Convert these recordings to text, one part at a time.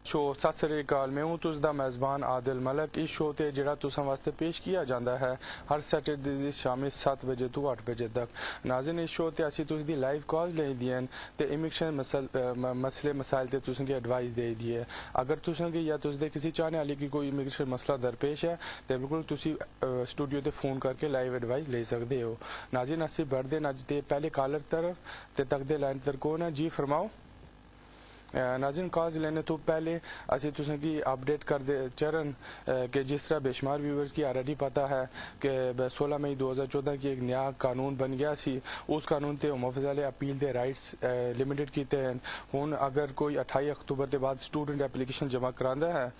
Show सत श्री अकाल, मैं हूं तुसदा मेज़बान आदिल मलक। इस शो ते जिहड़ा तुसां वास्ते पेश किया जाता है हर सैटरडे दी शामी 7 बजे तो 8 बजे तक। नाज़रीन, इस शो ते असीं तुसदी लाइव कॉल लेई दियां ते इमिग्रेशन मसले मसाइल ते तुसें गी एडवाइस देई दी है। अगर तुसें गी या तुसदे किसी चाहने आह्ले की कोई इमिग्रेशन मसला दरपेश है तो बिल्कुल तुसीं स्टूडियो ते फोन करके लाइव एडवाइस ले सकते हो। नाज़रीन, असीं बढ़दे न अज ते पहले कॉलर तरफ ते तकदे लाइन तर कौन है जी, फरमाओ। नाज़रीन, कॉल्स लेने तो पहले असी तुसें की अपडेट कर दे चरण कि जिस तरह बेशुमार व्यूवर्स की ऑलरेडी पता है कि 16 मई 2014 की एक नया कानून बन गया सी। उस कानून ते होम ऑफिस वाले अपील दे राइट्स लिमिटेड कीते हैं। हुण अगर कोई 28 अक्तूबर के बाद स्टूडेंट एप्लीकेशन जमा करांदा है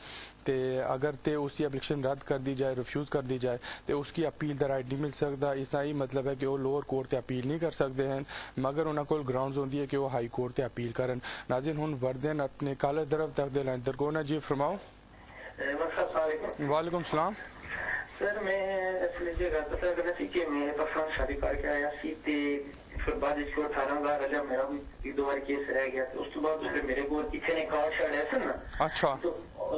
ते अगर ते उसकी एप्लीकेशन रद्द कर दी जाए, रिफ्यूज कर दी जाए तो उसकी अपील दा राइट नहीं मिल सकता। इसका यही मतलब है कि वो लोअर कोर्ट ते अपील नहीं कर सकते हैं, मगर उन्होंने कोल ग्राउंड्स होंदी है कि वो हाई कोर्ट ते अपील करन। नाज़रीन, हुण वर्दन अपने कॉलर तरफ तक दे लाइन तर कौन है जी, फरमाओ। वालेकुम सलाम सर, मैं असली जगह पता करना सी कि मेरे पास शादी करके आया सी ते फिर बाद इसको 18,000 रजा मेरा भी एक दो बार केस रह गया तो उसके बाद फिर मेरे को किसी ने कार्ड छाड़ा है ना। अच्छा, तो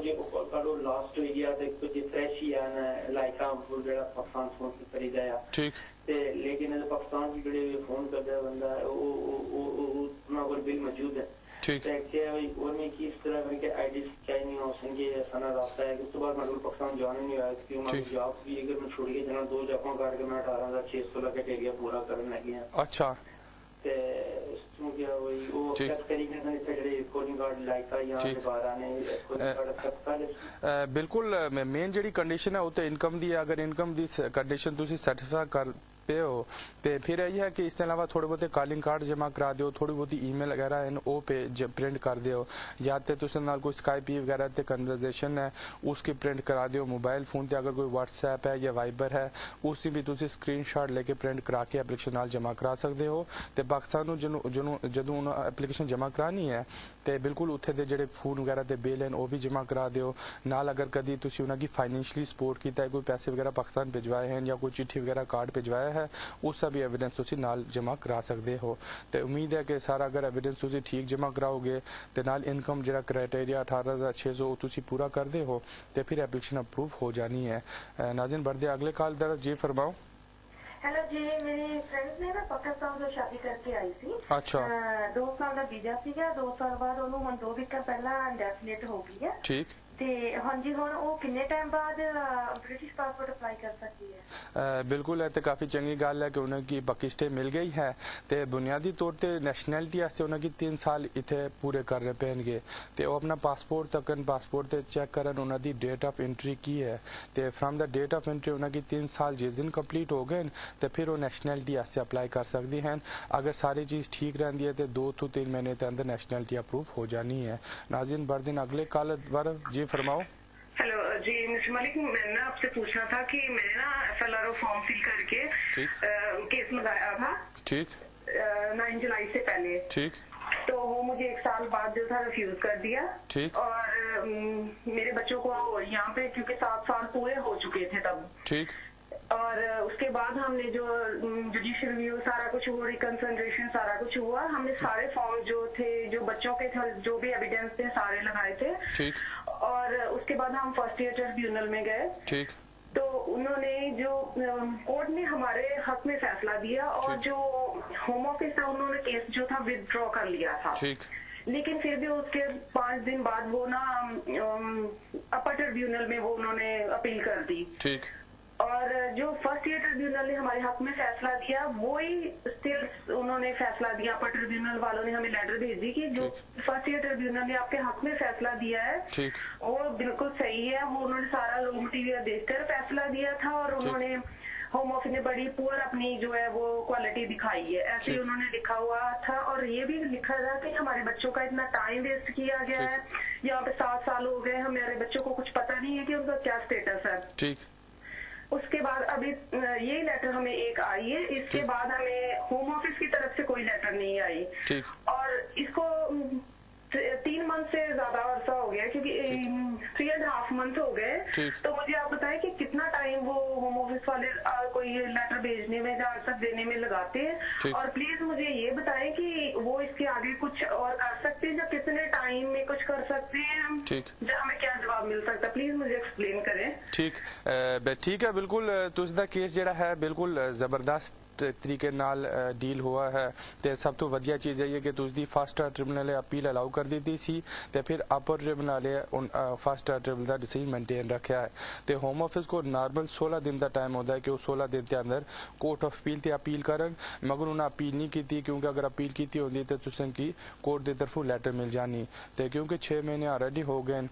जो कार्ड लास्ट एरिया देख तो जो फ्रेश ही है ना लाइक आप जेड़ा पाकिस्तान फोन करी जाया ठीक ते लेकिन पाकिस्तान की बड़े फोन कर दिया बंदा वो ना कोई बिल मौजूद है ठीक है कि भाई और में की इस तरह करके आईडी क्या नहीं हो संगे सना रास्ता है। उसके बाद मैं पाकिस्तान जाने नहीं आया क्यों मैं जॉब भी अगर मैं छोड़ के जना 2 जॉब करके मैं 18,600 लगे एरिया पूरा करने लगे हैं। अच्छा, ते इसमें क्या वही वो चेक करेंगे ना इसे जेडे कोडिंग कार्ड लाइक का यहां से बाहर आने कोडिंग कार्ड सबका बिल्कुल मेन जेडी कंडीशन है वो तो इनकम दी है। अगर इनकम दी कंडीशन तुसी सर्टिफाई कर पे हो तो फिर यही है कि इसके अलावा थोड़े बहुत कॉलिंग कार्ड जमा करा दो, थोड़ी बहुत ईमेल वगैरह है वो पे प्रिंट कर दो, या तो तुम नाल कोई स्काइपी वगैरह ते कन्वर्जेशन है उसकी प्रिंट करा दो। मोबाइल फोन ते अगर कोई व्हाट्सएप है या वाइबर है उसकी भी तुम स्क्रीनशॉट लेके प्रिंट करा के एप्लीकेशन नाल जमा करा सकते हो। तो पाकिस्तान जदों एप्लीकेशन जमा करानी है तो बिल्कुल उत्थे दे जेडे फोन वगैरह ते बिल हैं वो भी जमा करा दो। नाल अगर कभी तुसी उन्हें फाइनेंशियली सपोर्ट किया है, कोई पैसे वगैरह पाकिस्तान भिजवाए हैं या कोई चिट्ठी वगैरह कार्ड भिजवाया है उसका भी एविडेंस तुसी नाल जमा करा सकते हो। तो उम्मीद है कि सारा अगर एविडेंस तुसी ठीक जमा कराओगे तो नाल इनकम जेड़ा क्राइटेरिया 18,600 तुसी पूरा कर दे हो तो फिर एप्लीकेशन अप्रूव हो जानी है। नाज़रीन, बढ़ते अगले कॉल तरफ जी, फरमाओ। हेलो जी, मेरी फ्रेंड ने ना पाकिस्तान से शादी करके आई थी। अच्छा, 2 साल का वीजा सीगा, 2 साल बाद उन्होंने हम 2 वीक पहला इंडेफिनिट हो गई है ठीक ते हाँ जी हुण वो किन्ने टाइम बाद ब्रिटिश पासपोर्ट अप्लाई कर सकती है? बिल्कुल है तो काफी चंगी गल है कि उन्हें की पक्की स्टे मिल गई है तो बुनियादी तौर पर नैशनैलिटी वास्ते उन्हें की 3 साल इतने पूरे करने पैणगे तो अपना पासपोर्ट तकन पासपोर्ट ते चेक करन उन्हें दी डेट ऑफ एंट्री की है तो from the date of entry उन्हें की 3 साल जिस दिन कंप्लीट हो गए तो फिर वो नैशनैलिटी वास्ते अप्लाई कर सकती हैं। अगर सारी चीज ठीक रहती है तो 2 to 3 महीने के अंदर नैशनैलिटी अप्रूव हो जानी है। नाज़रीन, बढ़ दिन अगले कॉल जी, फरमाओ। हेलो जी मिस्टर मलिक, मैंने ना आपसे पूछना था कि मैंने ना FLRO फॉर्म फिल करके केस लगाया था ठीक 9 जुलाई से पहले ठीक, तो वो मुझे 1 साल बाद जो था रिफ्यूज कर दिया ठीक, और मेरे बच्चों को यहाँ पे क्योंकि 7 साल पूरे हो चुके थे तब ठीक, और उसके बाद हमने जो जुडिशियल रिव्यू सारा कुछ हुआ, रिकंसिडरेशन सारा कुछ हुआ, हमने सारे फॉर्म जो थे जो बच्चों के थे जो भी एविडेंस थे सारे लगाए थे ठीक, और उसके बाद हम फर्स्ट ईयर ट्रिब्यूनल में गए ठीक, तो उन्होंने जो कोर्ट ने हमारे हक में फैसला दिया और जो होम ऑफिस था उन्होंने केस जो था विदड्रॉ कर लिया था ठीक, लेकिन फिर भी उसके 5 दिन बाद वो ना अपर ट्रिब्यूनल में वो उन्होंने अपील कर दी ठीक, और जो फर्स्ट ईयर ट्रिब्यूनल ने हमारे हक में फैसला दिया वही स्टिल उन्होंने फैसला दिया। अपर ट्रिब्यूनल वालों ने हमें लेटर भेजी कि जो फर्स्ट ईयर ट्रिब्यूनल ने आपके हक में फैसला दिया है वो बिल्कुल सही है। वो उन्होंने सारा रो मटीरियल देखकर फैसला दिया था और उन्होंने होम ऑफिस ने बड़ी पुअर अपनी जो है वो क्वालिटी दिखाई है, ऐसे ही उन्होंने लिखा हुआ था। और ये भी लिखा था कि हमारे बच्चों का इतना टाइम वेस्ट किया गया है, यहाँ पे 7 साल हो गए, हमारे बच्चों को कुछ पता नहीं है कि उनका क्या स्टेटस है ठीक। उसके बाद अभी यही लेटर हमें एक आई है, इसके बाद हमें होम ऑफिस की तरफ से कोई लेटर नहीं आई ठीक, और इसको 3 मंथ से ज्यादा अरसा हो गया क्योंकि 3.5 मंथ हो गए। तो मुझे आप बताएं कि कितना टाइम वो होम ऑफिस वाले कोई लेटर भेजने में या आंसर देने में लगाते हैं, और प्लीज मुझे ये बताएं कि वो इसके आगे कुछ और कर सकते हैं या कितने टाइम में कुछ कर सकते हैं हम, या हमें क्या जवाब मिल सकता है, प्लीज मुझे एक्सप्लेन करें। ठीक है, बिल्कुल तुसदा केस जिहड़ा है बिल्कुल जबरदस्त तरीके नाल डील हुआ है। ते सब तो वधिया चीज़ है कि तुसदी फर्स्ट ट्रिब्यूनल अपील अलाउ कर दी सी ते फिर अपर ट्रिब्यूनल फर्स्ट ट्रिब्यूनल का डिसीजन मेनटेन रखा है। ते होम ऑफिस को नॉर्मल 16 दिन का टाइम होता है कि वो 16 दिन के अंदर कोर्ट ऑफ अपील ते अपील करन, मगर उन्हें अपील नहीं की क्योंकि अगर अपील की होती तो तुसें की कोर्ट की तरफों लैटर मिल जानी। तो क्योंकि 6 महीने ऑलरेडी हो गए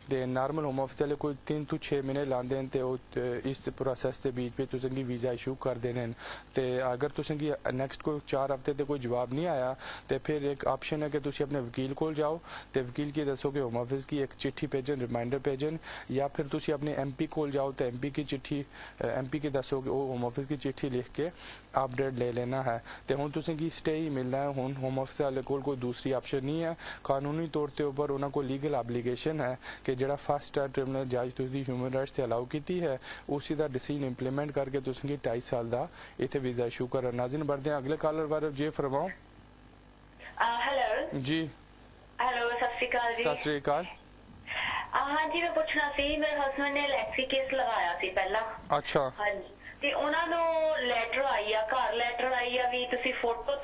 ते नॉर्मल होम ऑफिस वाले कोई 3 to 6 महीने लाते हैं तो इस प्रोसैस के बीच पे तुसें की वीज़ा इशू कर देने। ते अगर तुसें की नेक्स्ट कोई 4 हफ्ते ते कोई जवाब नहीं आया तो फिर एक ऑप्शन है कि तुसी अपने वकील को जाओ तो वकील की दसो कि होम ऑफिस की एक चिट्ठी भेजन, रिमाइंडर भेजन, या फिर तुसी अपने MP को जाओ तो MP की चिट्ठी MP की दसो कि वो होम ऑफिस की चिट्ठी लिख के अपडेट ले लेना है। तो हुण तुसें की स्टे ही मिलना है। हुण होम ऑफिस वाले को कोई दूसरी ऑप्शन नहीं है। कानूनी तौर के ऊपर उन्होंने को लीगल ऑब्लीगेशन है कि जिहड़ा फर्स्ट ट्रिब्यूनल जज तुसदी ह्यूमन राइट्स से अलाउ की है उसी का डिसीजन इंप्लीमेंट करके तुसें की 2.5 साल का इतने वीज़ा इशू कर। नाज़रीन बढ़ते हैं अगले कॉलर वाले, जी फरमाओ। हेलो जी। हेलो, सत श्री अकाल जी। सत श्री अकाल। हाँ जी, मैं पुछना सी, मेरे हसबैंड ने इलेक्ट्री केस लगाया सी पहला। अच्छा। हाँ जी, ते उन्हां नूं लेटर आई आ, घर लेटर आई आ भी तुसी फोटो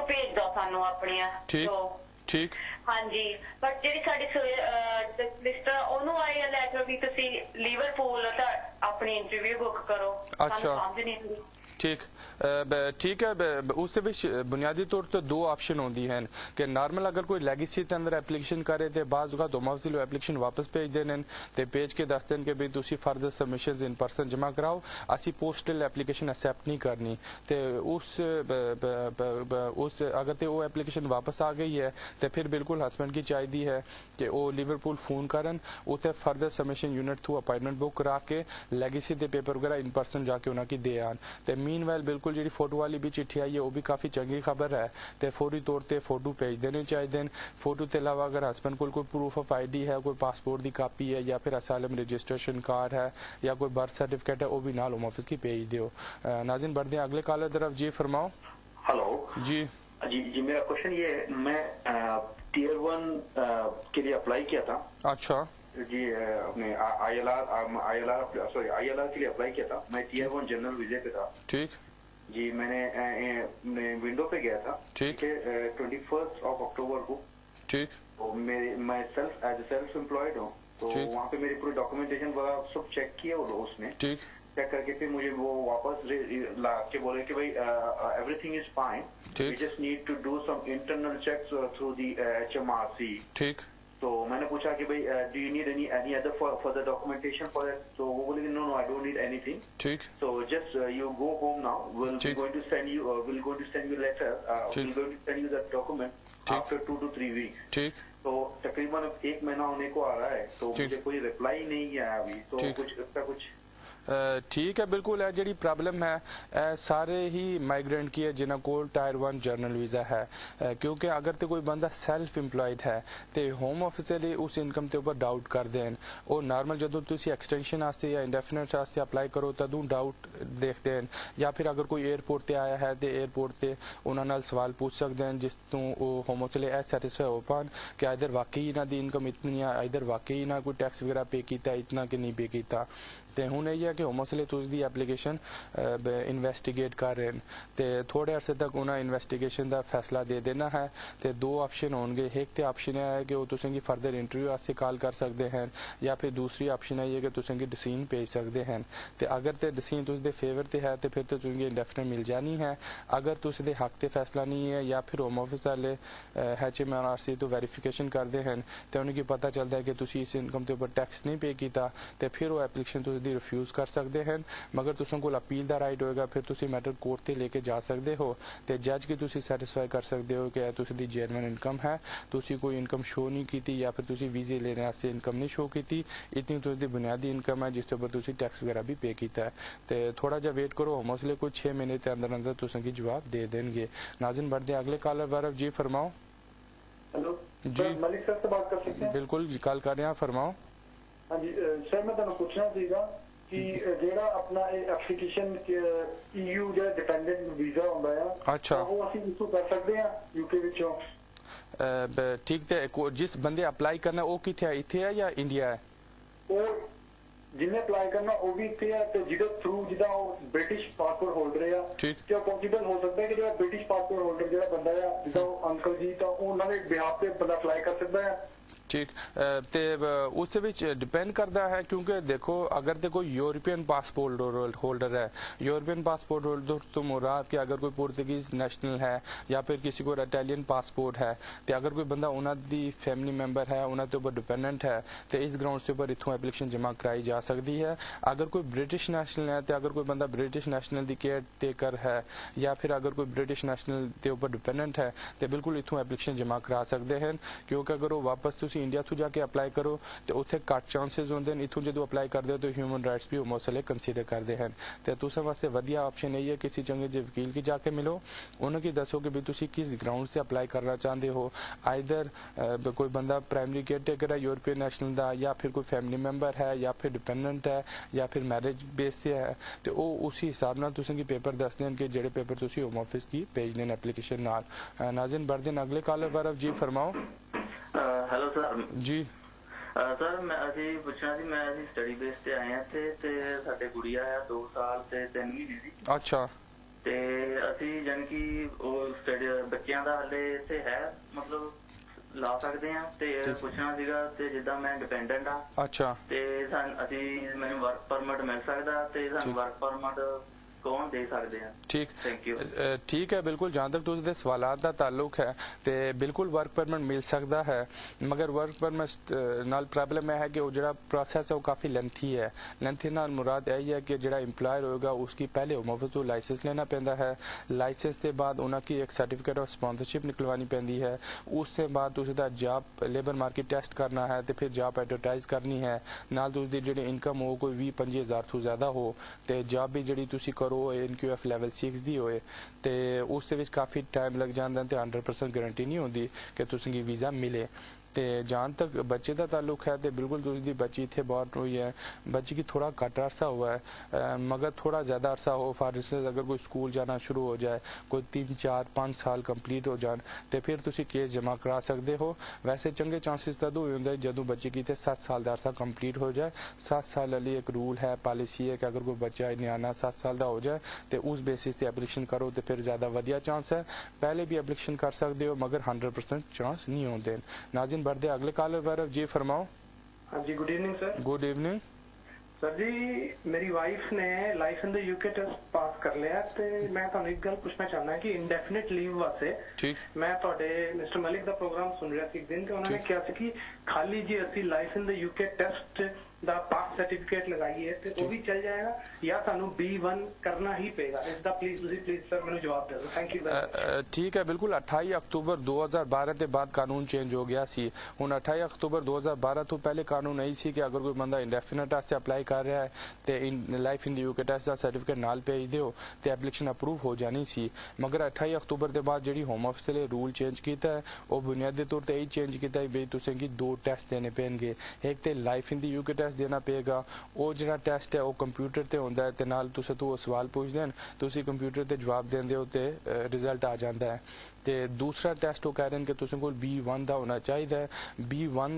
भेज दो सानू अपनियां। ठीक। हाँ जी, बट जेडी साडी सिस्टर ओनू आई लेटर भी तुसी लिवरपूल अपनी इंटरव्यू बुक करो। अच्छा, समझ नहीं आती। ठीक है। उससे भी बुनियादी तौर पर 2 ऑप्शन होती हैं कि नॉर्मल अगर कोई लेगेसी के अंदर एप्लीकेशन करे तो बाज़ औक़ात होम ऑफिस एप्लीकेशन वापस भेज देने ते भेज के दस दें कि भाई तुसी फर्दर सबमिशन इन पर्सन जमा कराओ, असी पोस्टल एप्लीकेशन एक्सेप्ट नहीं करनी। तो उस अगर तो वो एप्लीकेशन वापस आ गई है तो फिर बिल्कुल हस्बैंड की चाहिए है कि वो लिवरपूल फोन करन, उसे further submission unit through appointment book करा के लेगेसी के पेपर वगैरह इन पर्सन जाके उन्होंने दे आन। तो मीनवाइल बिल्कुल जी फोटो वाली भी चिट्ठी आई है वो भी काफ़ी चंगी खबर है। तो फौरी तौर पर फोटो भेज देने चाहिए। फोटो के अलावा अगर हस्बैंड को कोई प्रूफ ऑफ ID है, कोई पासपोर्ट की कापी है, या फिर असाइलम रजिस्ट्रेशन कार्ड है, या कोई बर्थ सर्टिफिकेट है, वो भी नाल होम ऑफिस की भेज दो। नाज़रीन बढ़ते हैं अगले कॉलर तरफ, जी फरमाओ। हेलो जी। जी, मेरा क्वेश्चन ये, मैं Tier 1 के लिए अप्लाई किया था। अच्छा जी, अपने ILR के लिए अप्लाई किया था। मैं Tier 1 जनरल वीजे पे था। ठीक जी, मैंने विंडो पे गया था। ठीक है, 21 अक्टूबर को। ठीक। तो मैं सेल्फ एम्प्लॉयड हूँ, तो वहाँ पे मेरी पूरी डॉक्यूमेंटेशन वगैरह सब चेक किया उसने। ठीक। चेक करके फिर मुझे वो वापस ला के बोले कि भाई everything is fine, we just need to do some internal checks through the HMRC। ठीक। तो मैंने पूछा कि भाई do you need any other for the documentation for that? तो वो बोले no I don't need anything. ठीक। So just you go home now, we'll going to send you letter, we'll going to send you that document after 2 to 3 weeks। ठीक। तो तकरीबन 1 महीना होने को आ रहा है, तो मुझे कोई रिप्लाई नहीं आया अभी। तो कुछ इसका कुछ ठीक है, बिल्कुल है जी प्रॉब्लम है सारे ही माइग्रेंट की है जिन्होंने को Tier 1 जर्नल वीज़ा है। क्योंकि अगर तो कोई बंदा सेल्फ एम्प्लॉयड है तो होम ऑफिस उस इनकम के ऊपर डाउट कर दें, और नॉर्मल जो तुम एक्सटेंशन आस्ते या इंडेफिनेट आस्ते अप्लाई करो तदों डाउट देखते हैं, या फिर अगर कोई एयरपोर्ट से आया है तो एयरपोर्ट से उन्होंने सवाल पूछ सकते हैं जिस तू होम ऑफिस ए सैटिस्फाई हो पान कि इधर वाकई इन्हों की इनकम इतनी है, इधर वाकई इन्हें कोई टैक्स वगैरह पे किया इतना कि नहीं पे किया। तो हूँ यही है कि होम ऑफिस तुझी एप्लीकेशन इन्वेस्टिगेट कर रहे हैं, तो थोड़े अरसे तक उन्हें इन्वेस्टिगेशन का फैसला दे देना है। तो 2 ऑप्शन होंगे, एक तो ऑप्शन है कि वो तुसें की फर्दर इंटरव्यू वास्ते कॉल कर सकते हैं, या फिर दूसरी ऑप्शन है कि तुसें की डिसीजन भेज सकते हैं। तो अगर तो डिसीजन तुझे फेवर से है तो फिर तो तुझे इंडेफिनेट मिल जानी है। अगर तुझे हक से फैसला नहीं है या फिर होम ऑफिस वाले HMRC तो वेरीफिकेशन करते हैं तो उन्हें पता चलता है कि तुसी इस इनकम के ऊपर टैक्स नहीं पे किया, तो फिर वो एप्लीकेशन तुझे रिफ्यूज कर सकते हैं। मगर तुसें कोल अपील का राइट होएगा, फिर तुसी मैटर कोर्ट से लेके जा सकते हो, तो जज की तुसी सैटिस्फाई कर सकते हो कि तुसी जेन्युइन इनकम है, तुसी कोई इनकम शो नहीं की या फिर तुसी वीजे लेने वास्ते इनकम नहीं शो की, इतनी तुसी बुनियादी इनकम है जिसके ऊपर तुसी टैक्स वगैरह भी पे किया है। तो थोड़ा जा वेट करो, होम ऑफिस कोई 6 महीने के अंदर अंदर तुसें की जवाब दे देंगे। नाज़रीन बढ़ते अगले कॉलर वारफ, जी फरमाओ। हेलो जी मलिक सर से बात कर सकते हैं? बिल्कुल कॉल कर रहे हैं, फरमाओ। हाँ जी सर, मैं ਤੁਹਾਨੂੰ ਪੁੱਛਣਾ ਸੀਗਾ ਕਿ ਜਿਹੜਾ ਆਪਣਾ ਐਪਲੀਕੇਸ਼ਨ EU ਜਿਹੜਾ ਡਿਪੈਂਡੈਂਟ ਵੀਜ਼ਾ ਹੁੰਦਾ ਆ, ਅੱਛਾ, ਉਹ ਅਸੀਂ ਇਸ਼ੂ ਕਰ ਸਕਦੇ ਆ ਯੂਕੇ ਵਿੱਚੋਂ? ठीक थे, जिस बंदे अप्लाई करना वो किथे है, इथे है या इंडिया है? ਉਹ ਜਿਹਨੇ ਅਪਲਾਈ ਕਰਨਾ ਉਹ ਵੀ ਇੱਥੇ ਆ, ਤੇ ਜਿਹਦੇ ਥਰੂ ਜਿਹਦਾ ਉਹ ਬ੍ਰਿਟਿਸ਼ ਪਾਸਪੋਰਟ ਹੋਲਡਰ ਆ, ਠੀਕ, ਕਿ ਪੋਸੀਬਲ ਹੋ ਸਕਦਾ ਹੈ ਕਿ ਜਿਹੜਾ ਬ੍ਰਿਟਿਸ਼ ਪਾਸਪੋਰਟ ਹੋਲਡਰ ਜਿਹੜਾ ਬੰਦਾ ਆ, ਜਿੱਦਾਂ ਉਹ ਅੰਕਲ ਜੀ, ਤਾਂ ਉਹਨਾਂ ਦੇ ਬਿਹਾਫ ਤੇ ਬੰਦਾ ਅਪਲਾਈ ਕਰ ਸਕਦਾ ਹੈ? ठीक ते उस डिपेंड करता है, क्योंकि देखो अगर तो कोई यूरोपियन पासपोर्ट होल्डर है, यूरोपियन पासपोर्ट होल्डर तो मुराद कि अगर कोई पुर्तगीज नेशनल है या फिर किसी को इटालियन पासपोर्ट है, तो अगर कोई बंदा उन्होंने फैमिली मैंबर है, उन्होंने ऊपर डिपेंडेंट है, तो इस ग्राउंड से ऊपर इतों एप्लीकेशन जमा कराई जा सकती है। अगर कोई ब्रिटिश नेशनल है, तो अगर कोई बंदा ब्रिटिश नेशनल की केयर टेकर है या फिर अगर कोई ब्रिटिश नेशनल के ऊपर डिपेंडेंट है, तो बिल्कुल इतों एप्लीकेशन जमा करा सकते हैं। क्योंकि अगर वो वापस इंडिया थू जाके अप्लाई करो तो उत्थे घट चांसेस होंगे, इतों जो अप्लाई करते हो तो ह्यूमन राइट्स भी मसले कंसीडर करते हैं। तो तुम वास्ते वधिया ऑप्शन यही है किसी चंगे जे वकील की जाके मिलो, उन्हें दसो कि भी तुम किस ग्राउंड से अप्लाई करना चाहते हो। आइदर कोई बंदा प्राइमरी केयर टेकर है यूरोपियन नेशनल का, या फिर कोई फैमिली मैंबर है, या फिर डिपेंडेंट है, या फिर मैरिज बेस से है, तो वो उसी हिसाब नाल तुसीं पेपर दसदे हैं कि जेडे पेपर तुसीं होम ऑफिस की भेजने हैं एप्लीकेशन नाल। नाज़रीन बढ़ते हैं अगले कॉलर वारफ जी, फरमाओ। हेलो सर जी सर, मैं ਅਸੀਂ ਪੁੱਛਣਾ ਸੀ, ਮੈਂ ਅਸੀਂ ਸਟੱਡੀ ਬੇਸ ਤੇ ਆਏ ਹਾਂ ਤੇ ਸਾਡੇ ਗੁੜੀਆ ਆ 2 ਸਾਲ ਤੇ 3 ਮਹੀਨੇ ਦੀ। ਅੱਛਾ, ਤੇ ਅਸੀਂ ਜਾਨ ਕਿ ਉਹ ਸਟੱਡੀ ਬੱਚਿਆਂ ਦਾ ਹਲੇ ਇੱਥੇ ਹੈ, ਮਤਲਬ ਲਾ ਸਕਦੇ ਆ, ਤੇ ਪੁੱਛਣਾ ਸੀਗਾ ਤੇ ਜਿੱਦਾਂ ਮੈਂ ਡਿਪੈਂਡੈਂਟ ਆ, ਅੱਛਾ, ਤੇ ਮੈਨੂੰ ਵਰਕ ਪਰਮਿਟ ਮਿਲ ਸਕਦਾ, ਤੇ ਸਾਨੂੰ ਵਰਕ ਪਰਮਿਟ कौन दे सकते हैं? ठीक, थैंक यू। ठीक है, बिल्कुल जहाँ तक तुझे सवालात का ताल्लुक है तो बिल्कुल वर्क परमिट मिल सकता है, मगर वर्क परमिट नाल प्रॉब्लम है कि वो जो प्रोसेस है वो काफ़ी लेंथी है। लेंथी नाल मुराद यही है कि जो एम्प्लॉयर होगा उसकी पहले होम ऑफिस को लाइसेंस लेना पैंदा है, लाइसेंस के बाद उनकी एक सर्टिफिकेट ऑफ स्पॉन्सरशिप निकलवानी पैंदी है, उससे बाद उसका जॉब लेबर मार्केट टेस्ट करना है, तो फिर जॉब एडवर्टाइज करनी है, नाल उसकी जी इनकम हो कोई 20-25 हज़ार तो ज़्यादा हो, तो जॉब भी जी तुम करो NQF लेवल 6 दी होए, तो उस काफ़ी टाइम लग जाता है, तो 100% गारंटी नहीं होती कि तुसेंगी वीज़ा मिले। तो जहाँ तक बच्चे का ताल्लुक है तो बिल्कुल तुझी बच्ची इतने बहुत हुई है, बच्ची की थोड़ा घट अरसा हुआ है, मगर थोड़ा ज़्यादा अरसा हो, फॉर इंस्टेंस अगर कोई स्कूल जाना शुरू हो जाए, कोई 3-4-5 साल कंप्लीट हो जाए, तो फिर तुसी केस जमा करा सकते हो। वैसे चंगे चांसिस तदों होंगे जदों बच्चे की 7 साल का अरसा कंप्लीट हो जाए। 7 साल वाली एक रूल है, पॉलिसी है कि अगर कोई बच्चा न्याना 7 साल का हो जाए तो उस बेसिस से एप्लीकेशन करो तो फिर ज़्यादा वधिया चांस है। पहले भी एप्लीकेशन कर सकते हो मगर 100% चांस नहीं होते। नाज़रीन बढ़ते अगले कॉलर वारफ जी, फरमाओ। हाँ जी, good evening sir. Good evening sir जी, मेरी वाइफ ने life in the UK test pass कर लिया, तो मैं ਤੁਹਾਨੂੰ ਇੱਕ ਗੱਲ ਪੁੱਛਣਾ ਚਾਹੁੰਦਾ ਕਿ ਇੰਡੈਫੀਨਿਟ ਲੀਵ ਵਾਸਤੇ ਠੀਕ ਮੈਂ ਤੁਹਾਡੇ ਮਿਸਟਰ ਮਲਿਕ ਦਾ ਪ੍ਰੋਗਰਾਮ ਸੁਣ ਰਿਹਾ ਸੀ ਇੱਕ ਦਿਨ, ਤੇ ਉਹਨਾਂ ਨੇ ਕਿਹਾ ਸੀ ਕਿ ਖਾਲੀ ਜੀ ਅਸੀਂ life in the UK test the pass certificate ਲਗਾਈਏ ਤੇ ਉਹ ਵੀ ਚੱਲ ਜਾਏਗਾ ਜਾਂ ਸਾਨੂੰ B1 ਕਰਨਾ ਹੀ ਪਏਗਾ? ਇਸ ਦਾ ਪਲੀਜ਼ ਸਰ ਮੈਨੂੰ ਜਵਾਬ ਦੇ ਦਿਓ। Thank you. ठीक है, बिल्कुल 28 अक्टूबर 2012 के बाद कानून चेंज हो गया सी। हुण 28 अक्टूबर 2012 तो पहले कानून यही सी कि अगर कोई बंदा इंडेफिनेट वास्ते अप्लाई कर रहा है तो life in the UK test का सर्टिफिकेट नाल भेज दिओ तो एप्लीकेशन अप्रूव हो जानी सी। मगर 28 अक्टूबर के बाद जी होम ऑफिस ने रूल चेंज किया है, वो बुनियादी तौर पर यही चेंज किया भी तुसें 2 टेस्ट देने पेनगे। एक तो life in the UK test देना पेगा, वो जो टेस्ट है वो कंप्यूटर ते होंदा है, ते नाल तुसें तो सवाल पूछते हैं, तुसी कंप्यूटर ते जवाब देंदे हो ते रिजल्ट आ जाता है। ते दूसरा टेस्ट वो कह रहे हैं कि तुसें कोल B1 का होना चाहिए। B1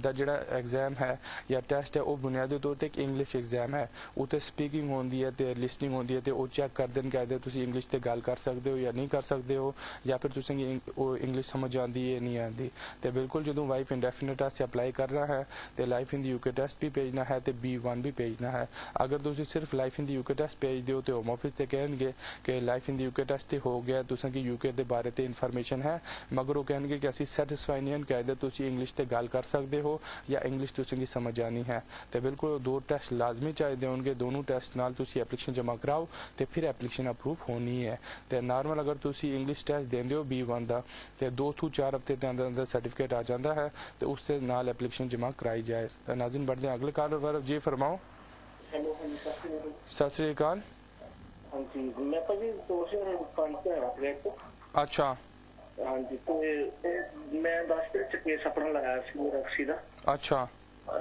का जो एग्जाम है या टेस्ट है वो बुनियादी तौर पर एक इंग्लिश एग्जाम है, उत्ते स्पीकिंग होती है तो लिसनिंग होती है, तो वो चेक करते हैं कहते तुम इंग्लिश से गल कर सकते हो या नहीं कर सकते हो, या फिर तुसें इंग्लिश समझ आती है नहीं आती। तो बिल्कुल जो वाइफ इंडेफिनेट से अप्लाई कर रहा है तो life in the UK test भी भेजना है तो B1 भी भेजना है। अगर तुम सिर्फ life in the UK test भेज दो तो होम ऑफिस से कहेंगे कि life in the UK test तो हो गया, तुसें कि यूके के बारे में इन्फॉर्मेशन है, मगर वो कहेंगे कि असी सैटिस्फाई नहीं कहते तुम इंग्लिश से गल कर सकते हो या इंग्लिश तुसें समझ आनी है। तो बिल्कुल 2 टेस्ट लाजमी चाहिए होंगे, दोनों टेस्ट नाल तुसी एप्लीकेशन जमा कराओ तो फिर एप्लीकेशन अप्रूव होनी है। तो नॉर्मल अगर तुसी इंग्लिश टेस्ट देंदे हो B1 का तो 2 to 4 हफ्ते के अंदर अंदर सर्टिफिकेट आ जाता है, तो उससे नाल एप्लीकेशन जमा कराई जाए। नाज़रीन बढ़ते हैं अगले कॉलर वारफ जी, फरमाओ। सत श्री अकाल। हाँ जी, मैं भाजी 2005 से आया। अच्छा, ਹਾਂਜੀ ਤੇ ਮੈਂ 10 ਦੇ ਵਿੱਚ ਕੇਸ ਆਪਣਾ ਲਗਾਇਆ ਸੀ ਰਕਸੀ ਦਾ। ਅੱਛਾ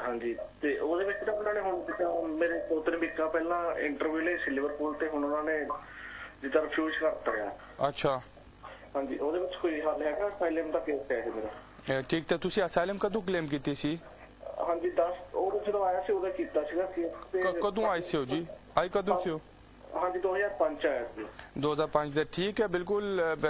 ਹਾਂਜੀ ਤੇ ਉਹਦੇ ਵਿੱਚ ਤਾਂ ਉਹਨਾਂ ਨੇ ਹੁਣ ਮੇਰੇ 2-3 ਵੀਕਾਂ ਪਹਿਲਾਂ ਇੰਟਰਵਿਊ ਲਈ ਸੀ ਲਿਵਰਪੂਲ ਤੇ ਹੁਣ ਉਹਨਾਂ ਨੇ ਜਿੱਦਾਂ ਰਿਫਿਊਜ਼ ਕਰਤਾ ਆ। ਅੱਛਾ ਹਾਂਜੀ ਉਹਦੇ ਵਿੱਚ ਕੋਈ ਹੱਲ ਹੈਗਾ? ਅਸਾਈਲਮ ਦਾ ਕੇਸ ਹੈ ਮੇਰਾ। ਠੀਕ ਤੇ ਤੁਸੀਂ ਅਸਾਈਲਮ ਕਦੋਂ ਕਲੇਮ ਕੀਤੀ ਸੀ? ਹਾਂਜੀ 10 ਉਹ ਜਦੋਂ ਆਇਆ ਸੀ ਉਦੋਂ ਕੀਤਾ ਸੀਗਾ ਕੇਸ। ਕਦੋਂ ਆਏ ਸੀ ਜੀ? ਆਈ ਕਦੋਂ ਸੀ? ਹਾਂਜੀ 2005 ਆਇਆ ਸੀ। 2005 ਦੇ ਠੀਕ ਹੈ ਬਿਲकुल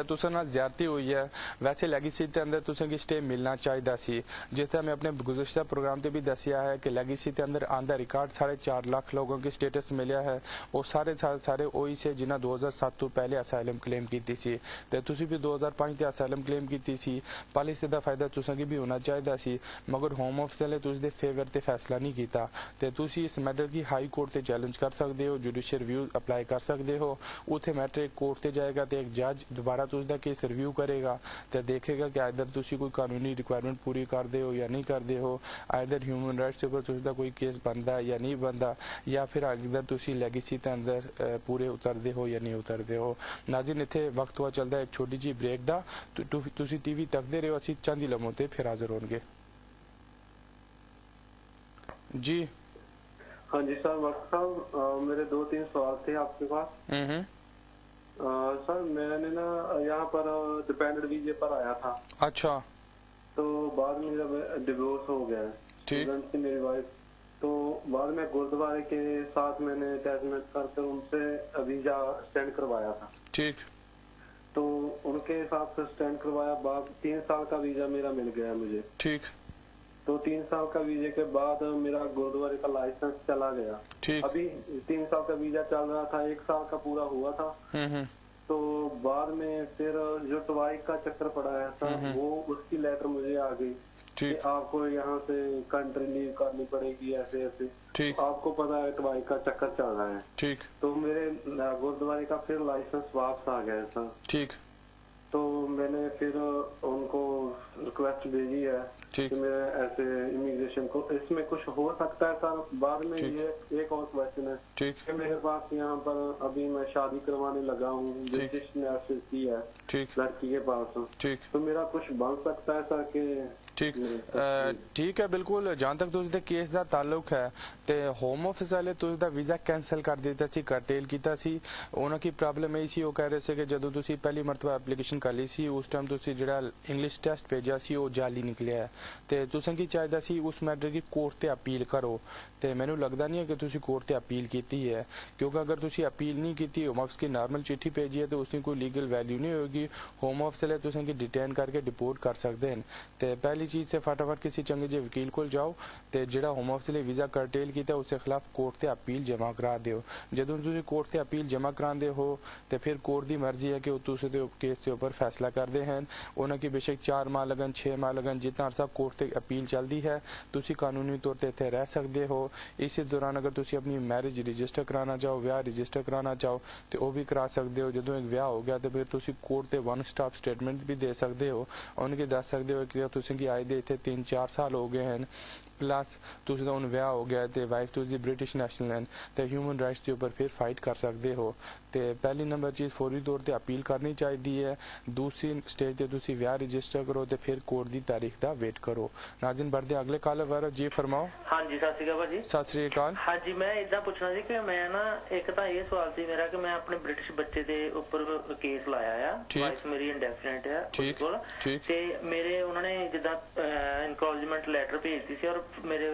तुसें नाल ज्यादती हुई है। वैसे लैगेसी के अंदर तुसें गी स्टे मिलना चाहिए सी। जिस तरह मैं अपने गुज़श्ता प्रोग्राम ते भी दसिया है कि लैगेसी के अंदर आंदा रिकॉर्ड 4.5 लाख लोगों की स्टेटस मिलिया है। वो सारे वही से जिन्हें 2007 तो पहले असाइलम क्लेम की सी ते तुसीं भी 2005 ते असाइलम क्लेम की सी। पॉलिसी का फायदा तुसें गी भी होना चाहिए सी मगर होम ऑफिस वाले तुस दे फेवर ते फैसला नहीं किया ते तुसीं इस मैटर की हाई कोर्ट ते चैलेंज कर सकते हो। जुडिशियल रिव्यू अप्लाई कर सकते हो। उथे मैटर कोर्ट ते जाएगा तो एक जज दोबारा तुसदा केस रिव्यू करेगा तो देखेगा कि इधर तुसी कोई कानूनी रिक्वायरमेंट पूरी करते हो या नहीं करते हो, इधर ह्यूमन राइट्स के ऊपर तुसदा कोई केस बनता है या नहीं बनता, या फिर इधर तुसी लेगेसी के अंदर पूरे उतरते हो या नहीं उतरते हो। नाज़रीन इत्थे वक्त हुआ चलता है एक छोटी जी ब्रेक दा। तुसी टीवी तकते रहो, असीं चंद ही लम्हों ते फिर हाजिर होंगे जी। हाँ जी सर वक्त साहब मेरे 2-3 सवाल थे आपके पास। सर मैंने ना यहाँ पर डिपेंडेंट वीजे पर आया था। अच्छा तो बाद में मेरा डिवोर्स हो गया ठीक से मेरी वाइफ, तो बाद में गुरुद्वारे के साथ मैंने अटैचमेंट करके उनसे वीजा स्टैंड करवाया था। ठीक तो उनके हिसाब से स्टैंड करवाया बाद 3 साल का वीजा मेरा मिल गया मुझे। ठीक तो 3 साल का वीजे के बाद मेरा गुरुद्वारे का लाइसेंस चला गया। ठीक अभी 3 साल का वीजा चल रहा था, 1 साल का पूरा हुआ था। तो बाद में फिर जो टवाई का चक्कर पड़ा है सर वो उसकी लेटर मुझे आ गई कि आपको यहाँ से कंट्री लीव करनी पड़ेगी ऐसे ऐसे। ठीक आपको पता है टवाई का चक्कर चल रहा है। ठीक तो मेरे गुरुद्वारे का फिर लाइसेंस वापस आ गया सर। ठीक तो मैंने फिर उनको रिक्वेस्ट भेजी है कि मेरे ऐसे इमिग्रेशन को इसमें कुछ हो सकता है सर। बाद में ये एक और क्वेश्चन है कि मेरे पास यहाँ पर अभी मैं शादी करवाने लगा हूँ, ब्रिटिश नेशनलिटी है लड़की के पास, तो मेरा कुछ बन सकता है सर कि ठीक है बिल्कुल। जहाँ तक तुझे केस का ताल्लुक है तो होम ऑफिस वाले तुझा वीजा कैंसल कर दिता सी, करटेल किया सी। उन्होंने की प्रॉब्लम यही सी, वो कह रहे थे कि जदों तुसी पहली मरतबा एप्लीकेशन कर ली सी उस टाइम तुसी जिहड़ा इंग्लिश टेस्ट भेजा सी वो जाली निकलिया है ते तुसें की चाहिदा सी उस मैटर की कोर्ट ते अपील करो। ते मैनूं लगदा नहीं है कि तुसी कोर्ट ते अपील की है, क्योंकि अगर तुसी अपील नहीं की होम ऑफिस की नॉर्मल चिट्ठी भेजी है तो उसकी कोई लीगल वैल्यू नहीं होगी। होम ऑफिस वाले तुसें की डिटेन करके डिपोर्ट कर सकते हैं। तो पहली चीज से फटाफट किसी चंगे जे वकील को जाओ तो जिहड़ा होम ऑफिस ने वीजा करटेल किया उसके खिलाफ कोर्ट ते अपील जमा करा दिओ। जदों तुसीं कोर्ट ते अपील जमा करांदे हो तो फिर कोर्ट की मर्जी है कि तुसीं ते केस के ऊपर फैसला करते हैं। उन्होंने की बेशक 4 माह लगन 6 माह लगन जितना अरसा कोर्ट ते अपील चलती है तुसीं कानूनी तौर पर इत्थे रह सकते हो। इस दौरान अगर तुसीं अपनी मैरिज रजिस्टर कराना चाहो, ब्याह रजिस्टर कराना चाहो तो वह भी करा सकते हो। जदों एक ब्याह हो गया तो फिर तुसीं कोर्ट ते 1 स्टॉप स्टेटमेंट भी दे सकते हो। उनके दस सकते हो कि तुसीं की आए दे इत्थे 3-4 साल हो गए हैं प्लस तुझे हुण ब्याह हो गया तो वाइफ तुझी ब्रिटिश नेशनल है तो ह्यूमन राइट्स के ऊपर फिर फाइट कर सकते हो। तो पहली नंबर चीज़ फौरी तौर पर अपील करनी चाहिए है। दूसरी स्टेज पर तुसी ब्याह रजिस्टर करो तो फिर कोर्ट की तारीख का वेट करो। नाज़रीन बढ़ते अगले कॉलर वाला जी फरमाओ। हाँ जी सत श्री अकाल भाजी। सत श्री अकाल। हाँ जी मैं इदा पूछना सी कि मैं ना एक तो ये सवाल सी मेरा कि मैं अपने ब्रिटिश बच्चे के उपर केस लाया है, वाइफ मेरी इंडेफिनेट है बिल्कुल, ते मेरे उन्होंने जिदा इनकॉलेजमेंट लैटर भेजती सी और मेरे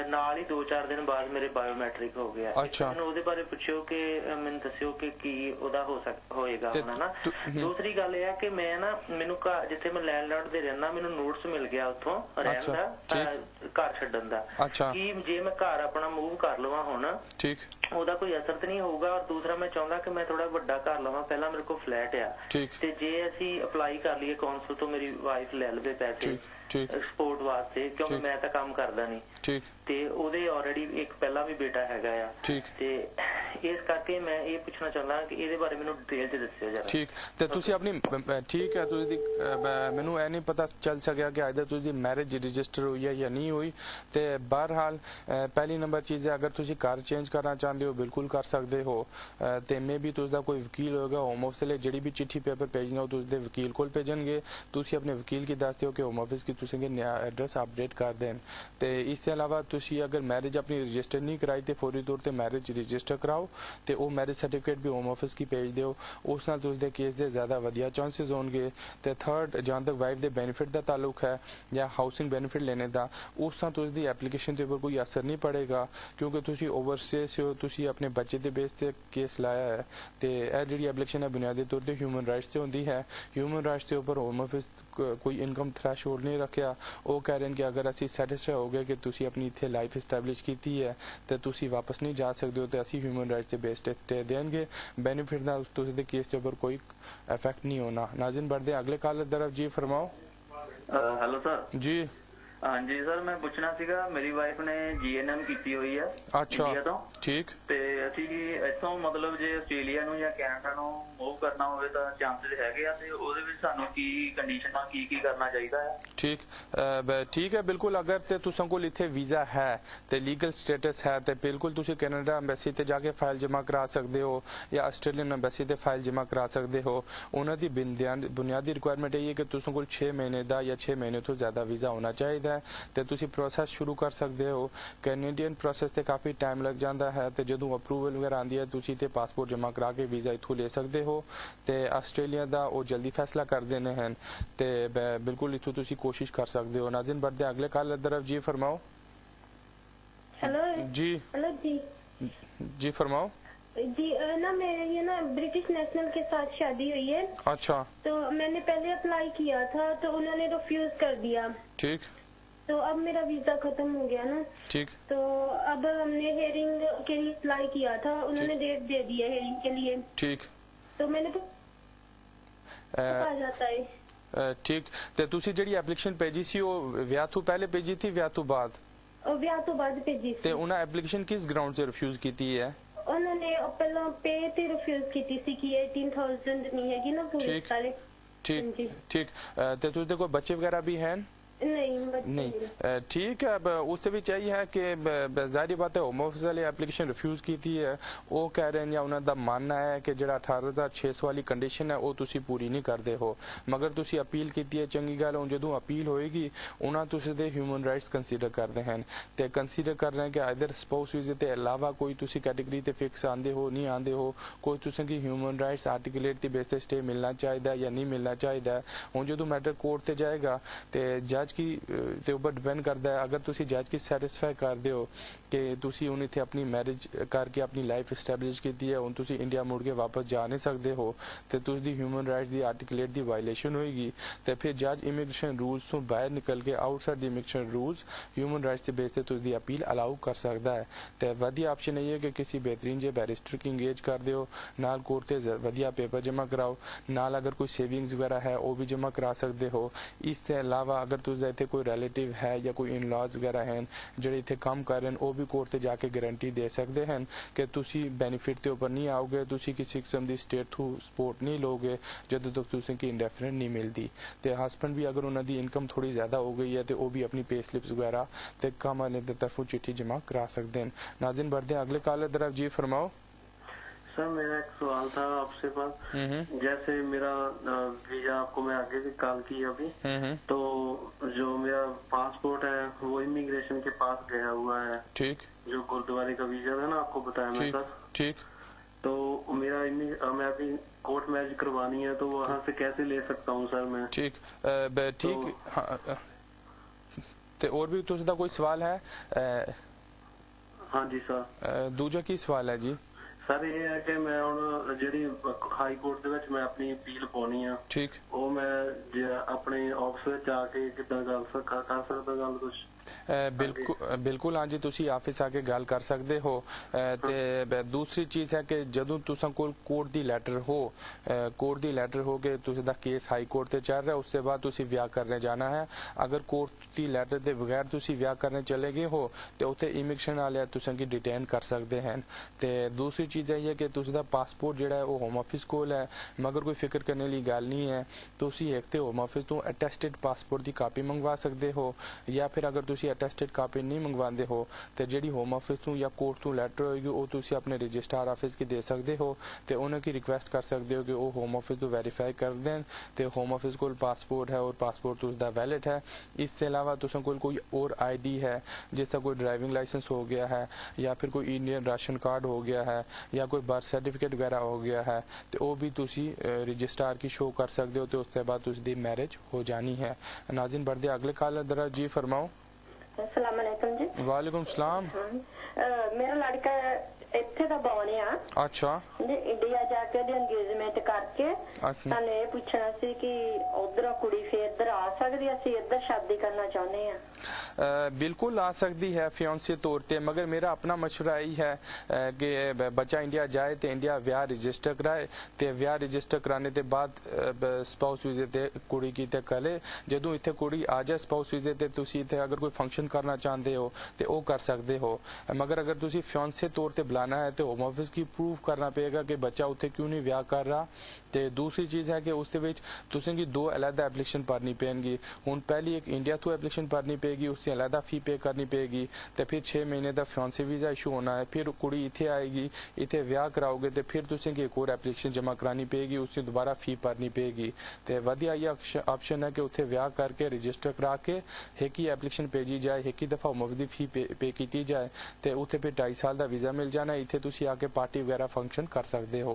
नाल ही 2-4 दिन बाद मेरे बायोमैट्रिक हो गया। अच्छा मैनूं ਉਹਦੇ ਬਾਰੇ ਪੁੱਛਿਓ ਕਿ ਮੈਨੂੰ ਦੱਸਿਓ ਕਿ ਕੀ ਉਹਦਾ ਹੋਏਗਾ ਹੁਣ ਨਾ। ਦੂਸਰੀ ਗੱਲ ਇਹ ਹੈ ਕਿ ਮੈਂ ਨਾ ਮੈਨੂੰ ਜਿੱਥੇ ਮੈਂ ਲੈਂਡਲੌਰਡ ਦੇ ਰਹਿਣਾ ਮੈਨੂੰ ਨੋਟਿਸ ਮਿਲ ਗਿਆ ਉੱਥੋਂ ਰਹਿਣ ਦਾ ਘਰ ਛੱਡਣ ਦਾ ਕਿ ਜੇ ਮੈਂ ਘਰ ਆਪਣਾ ਮੂਵ ਕਰ ਲਵਾਂ ਹੁਣ ਉਹਦਾ ਕੋਈ ਅਸਰ ਤਾਂ ਨਹੀਂ ਹੋਊਗਾ। ਔਰ ਦੂਸਰਾ ਮੈਂ ਚਾਹੁੰਦਾ ਕਿ ਮੈਂ ਥੋੜਾ ਵੱਡਾ ਘਰ ਲਵਾਂ, ਪਹਿਲਾਂ ਮੇਰੇ ਕੋਲ ਫਲੈਟ ਆ ਤੇ ਜੇ ਅਸੀਂ ਅਪਲਾਈ ਕਰ ਲਈਏ ਕੌਂਸਲ ਤੋਂ ਮੇਰੀ ਵਾਈਫ ਲੈ ਲਵੇ ਪੈਸੇ ਸਪੋਰਟ ਵਾਸਤੇ ਕਿਉਂਕਿ ਮੈਂ ਤਾਂ ਕੰਮ ਕਰਦਾ ਨਹੀਂ ਤੇ ਉਹਦੇ ਆਲਰੇਡੀ ਇੱਕ ਪਹਿਲਾਂ ਵੀ ਬੇਟਾ ਹੈਗਾ ਆ ਤੇ ਇਸ ਕਰਕੇ ਮੈਂ ਇਹ ਪੁੱਛਣਾ ਚਾਹੁੰਦਾ ਕਿ ਇਹਦੇ ਬਾਰੇ ਮੈਨੂੰ ਡਿਟੇਲ ਚ ਦੱਸਿਓ ਜਰਾ। ਠੀਕ ਤੇ ਤੁਸੀਂ ਆਪਣੀ ਠੀਕ ਹੈ ਤੁਸੀਂ ਮੈਨੂੰ ਇਹ ਨਹੀਂ ਪਤਾ ਚੱਲ ਸਕਿਆ ਕਿ ਆਇਦਰ ਤੁਸੀਂ ਮੈਰਿਜ ਰਜਿਸਟਰ ਹੋਈ ਹੈ ਜਾਂ ਨਹੀਂ ਹੋਈ ਤੇ ਬਹਰਹਾਲ ਪਹਿਲੀ ਨੰਬਰ ਚੀਜ਼ ਹੈ ਅਗਰ ਤੁਸੀਂ ਘਰ ਚੇਂਜ ਕਰਨਾ ਚਾਹੁੰਦੇ ਹੋ ਬਿਲਕੁਲ ਕਰ ਸਕਦੇ ਹੋ ਤੇ ਮੇ ਵੀ ਤੁਸੀਂ ਦਾ ਕੋਈ ਵਕੀਲ ਹੋਏਗਾ ਹੋਮ ਆਫਿਸ ਲਈ ਜਿਹੜੀ ਵੀ ਚਿੱਠੀ ਪੇਪਰ ਭੇਜਣਾ ਉਹ ਤੁਸੀਂ ਦੇ ਵਕੀਲ ਕੋਲ ਭੇਜਣਗੇ ਤੁਸੀਂ ਆਪਣੇ ਵਕੀਲ ਕੀ ਦੱਸਦੇ ਹੋ ਕਿ ਹੋਮ ਆਫਿਸ ਕੀ ਤੁਸੀਂ ਨया एड्रेस अपडेट कर दें ਤੇ ਇਸ ਤੋਂ ਇਲਾਵਾ ਤੁਸੀਂ ਅਗਰ ਮੈਰਿਜ ਆਪਣੀ ਰਜਿਸਟਰ ਨਹੀਂ ਕਰਾਈ ਤੇ ਫੌਰੀ ਤੌਰ ਤੇ ਮੈਰਿਜ ਰਜਿਸਟਰ ਕਰਾਓ ਤੇ ਉਹ ਮੈਰਿਜ ਸਰਟੀਫਿਕੇਟ ਵੀ ਹੋਮ ਆਫਿਸ ਕੀ ਭੇਜ ਦਿਓ ਉਸ ਨਾਲ ਤੁਸੀਂ ਦੇ ਕੇਸ ਦੇ ਜ਼ਿਆਦਾ ਵਧੀਆ ਚਾਂਸਸ ਹੋਣਗੇ ਤੇ ਥਰਡ ਜਾਂ ਤੱਕ ਵਾਈਫ ਦੇ ਬੈਨੀਫਿਟ ਦਾ ਤਾਲੁਕ ਹੈ ਜਾਂ ਹਾਊਸਿੰਗ ਬੈਨੀਫਿਟ ਲੈਣੇ ਦਾ ਉਸ ਨਾਲ ਤੁਸੀਂ ਦੀ ਐਪਲੀਕੇਸ਼ਨ ਦੇ ਉੱਪਰ ਕੋਈ ਅਸਰ ਨਹੀਂ ਪੜੇਗਾ ਕਿਉਂਕਿ ਤੁਸੀਂ ਓਵਰਸਟੇਸ ਹੋ ਤੁਸੀਂ ਆਪਣੇ ਬੱਚੇ ਦੇ ਬੇਸ ਤੇ ਕੇਸ ਲਾਇਆ ਹੈ ਤੇ ਇਹ ਜਿਹੜੀ ਐਪਲੀਕੇਸ਼ਨ ਹੈ ਬੁਨਿਆਦੀ ਤੌਰ ਤੇ ਹਿਊਮਨ ਰਾਈਟਸ ਤੇ ਹੁੰਦੀ ਹੈ ਹਿਊਮਨ ਰਾਈਟਸ ਦੇ ਉੱਪਰ ਹੋਮ ਆਫਿਸ ਕੋਈ ਇਨਕਮ ਥ੍ਰੈਸ਼ਹੋਲਡ ਨਹੀਂ ਰੱਖਿਆ ਉਹ ਕਹਿ ਰਹੇ ਕਿ ਅਗਰ ਅਸੀਂ ਸੈਟਿਸਫਾਈ ਹੋ ਗਏ ਕਿ ਤੁਸੀਂ ਆਪਣੀ ਇੱਥੇ ਲਾਈਫ ਐਸਟੈਬਲਿਸ਼ ਕੀਤੀ ਹੈ ਤੇ ਤੁਸੀਂ ਵਾਪਸ ਨਹੀਂ ਜਾ ਸਕਦੇ ਹੋ ਤੇ ਅਸੀਂ ਹਿਊਮਨ ਰਾਈਟਸ ਦੇ ਬੇਸ ਤੇ ਸਟੇ ਦੇਣਗੇ ਬੈਨੀਫਿਟ ਦਾ ਤੁਸੀਂ ਦੇ ਕੇਸ ਦੇ ਉੱਪਰ ਕੋਈ ਇਫੈਕਟ ਨਹੀਂ ਹੋਣਾ ਨਾਜ਼ਿਨ बढ़ते अगले कॉल तरफ जी फरमाओ हेलो सर जी हाँ जी सर मैं पुछना सीगा मेरी वाइफ ने GNM ਕੀਤੀ ਹੋਈ ਹੈ ਅੱਛਾ ਠੀਕ ਤੇ ਅਸੀਂ ਇੱਥੋਂ ਮਤਲਬ ਜੇ ਆਸਟ੍ਰੇਲੀਆ ਨੂੰ ਜਾਂ ਕੈਨੇਡਾ ਨੂੰ ਮੂਵ ਕਰਨਾ ਹੋਵੇ ਤਾਂ ਚਾਂਸਸ ਹੈਗੇ ਆ ਤੇ ਉਹਦੇ ਵਿੱਚ ਸਾਨੂੰ ਕੀ ਕੰਡੀਸ਼ਨਾਂ ਕੀ ਕਰਨਾ ਚਾਹੀਦਾ ਹੈ ठीक है बिल्कुल अगर ते तुसां कोल इत्थे वीजा है ते लीगल स्टेटस है ते बिल्कुल तुसी कैनेडा एम्बेसी ते जाके फाइल जमा करा सकते हो या आस्ट्रेलियन एम्बेसी ते फाइल जमा करा सकते हो उन्हां दी बुनियादी रिक्वायरमेंट यही है कि तुसां कोल 6 महीने दा या 6 महीने तो ज्यादा वीजा होना चाहिए ते तुसी प्रोसेस शुरू कर सकते हो कैनेडियन प्रोसेस ते काफी टाइम लग जाता है ते जदों अप्रूवल वगैरह आंदी है तुसी ते पासपोर्ट जमा करा के वीजा इत्थों ले सकते हो ते आस्ट्रेलिया दा ओ जल्दी फैसला कर देने हैं ते बिल्कुल इत्थों तुसी कोशिश कर सकते हो नाज़िन बढ़ते अगले कॉल तरफ जी फरमाओ हेलो जी फरमाओ जी ना मेरे ये ना ब्रिटिश नेशनल के साथ शादी हुई है अच्छा तो मैंने पहले अप्लाई किया था तो उन्होंने रिफ्यूज कर दिया ठीक तो अब मेरा वीजा खत्म हो गया ना ठीक तो अब हमने हेयरिंग के लिए अप्लाई किया था उन्होंने डेट दे दी है हेयरिंग के लिए ठीक तो मैंने आ जाता है ठीक ਤੇ ਤੁਸੀਂ ਜਿਹੜੀ ਐਪਲੀਕੇਸ਼ਨ ਭੇਜੀ ਸੀ ਉਹ ਵਿਆਹ ਤੋਂ ਪਹਿਲੇ ਭੇਜੀ ਸੀ ਵਿਆਹ ਤੋਂ ਬਾਅਦ ਵਿਆਹ ਤੋਂ ਬਾਅਦ ਭੇਜੀ ਸੀ ਤੇ ਉਹਨਾਂ ਐਪਲੀਕੇਸ਼ਨ ਕਿਸ ਗਰਾਊਂਡ ਤੇ ਰਿਫਿਊਜ਼ ਕੀਤੀ ਹੈ ਉਹਨਾਂ ਨੇ ਪਹਿਲਾਂ ਪੇ ਤੇ ਰਿਫਿਊਜ਼ ਕੀਤੀ ਸੀ ਕਿ 18000 ਨਹੀਂ ਹੈਗੀ ਨਾ ਪੂਰੀ ਸਾਰੇ ਠੀਕ ਠੀਕ ਤੇ ਤੁਹਾਡੇ ਕੋਲ ਬੱਚੇ ਵਗੈਰਾ ਵੀ ਹਨ नहीं ठीक है उससे भी चाहिए है कि जाहिर बात है होम ऑफिस वाली एप्लीकेशन रिफ्यूज की थी है वो कह रहे हैं या उन्होंने दा मानना है कि जो 18600 वाली कंडीशन है वो तुसी पूरी नहीं करते हो मगर तुसी अपील की है चंगी गल हुण जदों अपील होएगी उन्हां तुसी दे ह्यूमन राइट्स कंसीडर करदे हैं ते कंसीडर कर रहे हैं कि आइदर स्पाउस वीजे ते अलावा कोई तुसी कैटेगरी ते फिक्स आंदे हो नहीं आंदे हो कोई तुसी की human rights articulate the base ते स्टे मिलना चाहिए या नहीं मिलना चाहिए हुण जदों मैटर कोर्ट ते जाएगा ते जज की ते ऊपर डिपेंड करता है अगर तुसी जज की सैटिस्फाई करदे हो कि तुसी हुण इत्थे अपनी मैरिज करके अपनी लाइफ एस्टैबलिश कीती है हुण तुसी इंडिया मुड़ के वापस जा नहीं सकते हो ते तुसी ह्यूमन राइट्स दी आर्टिकुलेट दी वायलेशन होएगी ते फिर जज इमिग्रेशन रूल्स तो बाहर निकल के outside the immigration rules human rights they base ते तुसी अपील अलाउ कर सकता है ते वधिया ऑप्शन ये है कि किसी बेहतरीन जे बैरिस्टर की इंगेज कर दियो नाल कोर्ट ते वधिया पेपर जमा कराओ नाल अगर कोई सेविंग्स वगैरह है वो भी जमा करा सकते हो इसके अलावा अगर तुसी इत्थे कोई रिलेटिव है या कोई इन लॉज वगैरह हैं ਜਿਹੜੇ ਇੱਥੇ ਕੰਮ ਕਰ ਰਹੇ ਹਨ ਉਹ ਵੀ ਕੋਰਟ ਤੇ ਜਾ ਕੇ ਗਾਰੰਟੀ ਦੇ ਸਕਦੇ ਹਨ ਕਿ ਤੁਸੀਂ ਬੈਨੀਫਿਟ ਦੇ ਉੱਪਰ ਨਹੀਂ ਆਓਗੇ ਤੁਸੀਂ ਕਿਸੇ ਕਿਸਮ ਦੀ ਸਟੇਟ ਥਰੂ ਸਪੋਰਟ ਨਹੀਂ ਲੋਗੇ ਜਦੋਂ ਤੱਕ ਤੁਸੀਂ ਕੀ ਇੰਡੈਫੀਨਿਟ ਨਹੀਂ ਮਿਲਦੀ ਤੇ ਹਸਬੰਡ ਵੀ ਅਗਰ ਉਹਨਾਂ ਦੀ ਇਨਕਮ ਥੋੜੀ ਜ਼ਿਆਦਾ ਹੋ ਗਈ ਹੈ ਤੇ ਉਹ ਵੀ ਆਪਣੀ ਪੇ ਸਲਿਪਸ ਵਗੈरह ਤੇ ਕੰਮ ਵਾਲੇ ਦੀ ਤਰਫੋਂ चिट्ठी जमा करा सकते हैं नाज़िन बढ़ते हैं अगले कॉल तरफ जी फरमाओ सर मेरा एक सवाल था आपसे पास जैसे मेरा वीजा आपको मैं आगे भी कॉल की अभी तो जो मेरा पासपोर्ट है वो इमिग्रेशन के पास गया हुआ है ठीक जो गुरुद्वारे का वीजा था ना आपको बताया मैं सर ठीक तो मेरा मैं अभी कोर्ट मैरिज करवानी है तो वहाँ से कैसे ले सकता हूँ सर मैं ठीक ठीक ते और भी तुझ दा कोई सवाल है हाँ जी सर दूजा की सवाल है जी सर ये है कि मैं ਹੁਣ ਜਿਹੜੀ ਹਾਈ ਕੋਰਟ ਦੇ ਵਿੱਚ ਮੈਂ ਆਪਣੀ ਅਪੀਲ ਪਾਉਣੀ ਆ ਠੀਕ ਉਹ ਮੈਂ ਆਪਣੇ ਆਫਿਸ ਵਿੱਚ ਆ ਕੇ ਕਿੱਦਾਂ ਕਰ ਸਕਦਾ ਗੱਲ ਕੁਝ बिल्कुल हाँ जी, तुसी ऑफिस आके गल कर सकते हो। ते दूसरी चीज है कि जदों तुसां कोल कोर्ट दी लैटर हो कि तुसी दा केस हाई कोर्ट ते चल रहा है, उससे बाद तुसी ब्याह करने जाना है। अगर कोर्ट दी लैटर दे बगैर तुसी ब्याह करने चले गए हो तो उत्थे इमिग्रेशन वाले तुसां की डिटेन कर सकते हैं। ते दूसरी चीज है कि तुसी दा पासपोर्ट जिहड़ा है वो होम ऑफिस कोल है, मगर कोई फिक्र करने वाली गल नहीं है। तुसी एक ते होम ऑफिस तो अटेस्टेड पासपोर्ट दी कापी मंगवा सकते हो, या फिर अगर तुसी अटेस्टेड कापी नहीं मंगवाते हो तो जिहड़ी होम ऑफिस तो या कोर्ट तो लैटर होएगी वो तुसी अपने रजिस्ट्रार ऑफिस की दे सकते हो तो उन्हें की रिक्वेस्ट कर सकते हो कि वो होम ऑफिस तो वेरीफाई कर दें तो होम ऑफिस को पासपोर्ट है और पासपोर्ट उसका वैलिड है। इससे अलावा तुसां कोई और ID है, जिसका कोई ड्राइविंग लाइसेंस हो गया है या फिर कोई इंडियन राशन कार्ड हो गया है या कोई बर्थ सर्टिफिकेट वगैरह हो गया है तो वो भी तुसी रजिस्ट्रार की शो कर सकते हो तो उसके बाद उसकी मैरिज हो जानी है। नाज़रीन बढ़ते अगले कॉलर दरा जी फरमाओ। अस्सलाम वालेकुम जी। वालेकुम सलाम। मेरा लड़का ਇੱਥੇ ਦਾ ਬੌਨ ਆ। ਅੱਛਾ ਜੀ ਇੰਡੀਆ ਜਾ ਕੇ ਦੀ ਇੰਗੇਜਮੈਂਟ ਕਰਕੇ ਸਾਨੂੰ ਇਹ ਪੁੱਛਣਾ ਸੀ ਕਿ ਉਧਰੋਂ ਕੁੜੀ ਫੇਰ ਇੱਧਰ ਆ ਸਕਦੀ, ਅਸੀਂ ਇੱਧਰ ਸ਼ਾਦੀ ਕਰਨਾ ਚਾਹੁੰਦੇ ਆ। बिल्कुल आ सकती है फियांसे तौर पे, मगर मेरा अपना मशवरा यही है कि बच्चा इंडिया जाए तो इंडिया ब्याह रजिस्टर कराए ते ब्याह रजिस्टर कराने के बाद स्पाउस वीजे ते कुड़ी की ते करे। जदों इत्थे कुड़ी आ जाए स्पाउस वीजे ते तुसी इत्थे अगर कोई फंक्शन करना चाहते हो तो वो कर सकते हो, मगर अगर तुसी फियांसे तौर पे बुलाना है तो होम ऑफिस की प्रूफ करना पड़ेगा कि बच्चा उत्थे क्यों नहीं ब्याह कर रहा। ते दूसरी चीज है कि उसदे विच तुसें गी 2 अलग एप्लीकेशन भरनी पेनगी। हुण पहली एक इंडिया तो एप्लीकेशन भरनी पेगी, उससे अलग फी पे करनी पेगी, तो फिर 6 महीने का फियांसे वीजा इशू होना है। फिर कुड़ी इत्थे आएगी, इत्थे ब्याह कराओगे तो फिर तुसें गी एक और एप्लीकेशन जमा करानी पेगी, उससे दोबारा फी भरनी पेगी। तो वधिया ये ऑप्शन है कि उत्थे ब्याह करके रजिस्टर करा के एक ही एप्लीकेशन भेजी जाए, एक ही दफा होम ऑफिस की फी पे की जाए तो उत्थे फिर 2.5 साल का वीजा मिल जाना। इत्थे तुसी आके पार्टी वगैरह फंक्शन कर सकते हो।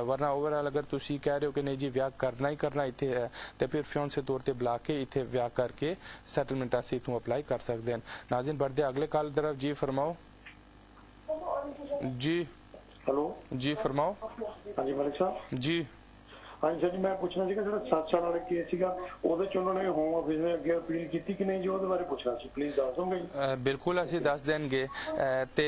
वरना ओवरऑल अगर तुसी कह रहे हो कि नहीं जी ब्याह करना ही करना इत्थे है तो फिर फियांसे तौर पर बुला के इत्थे ब्याह करके सेटलमेंट असी इथों अप्लाई कर सकते हैं। नाज़रीन बढ़ते अगले कॉल तरफ जी फरमाओ। जी हेलो जी फरमाओ। हाँ जी मलिक साहब जी। हाँ जी सर जी, मैं पूछना सीगा जो 7 साल वाला केस सीगा ਉਹਦੇ ਚ ਉਹਨਾਂ ਨੇ ਹੋਮ ਆਫਿਸ ਨੇ ਅੱਗੇ ਅਪੀਲ ਕੀਤੀ ਕਿ ਨਹੀਂ ਜੀ, ਉਹਦੇ ਬਾਰੇ ਪੁੱਛਣਾ ਸੀ, ਪਲੀਜ਼ ਦੱਸ ਦੋਗੇ? ਬਿਲਕੁਲ ਅਸੀਂ ਦੱਸ ਦੇਣਗੇ ਤੇ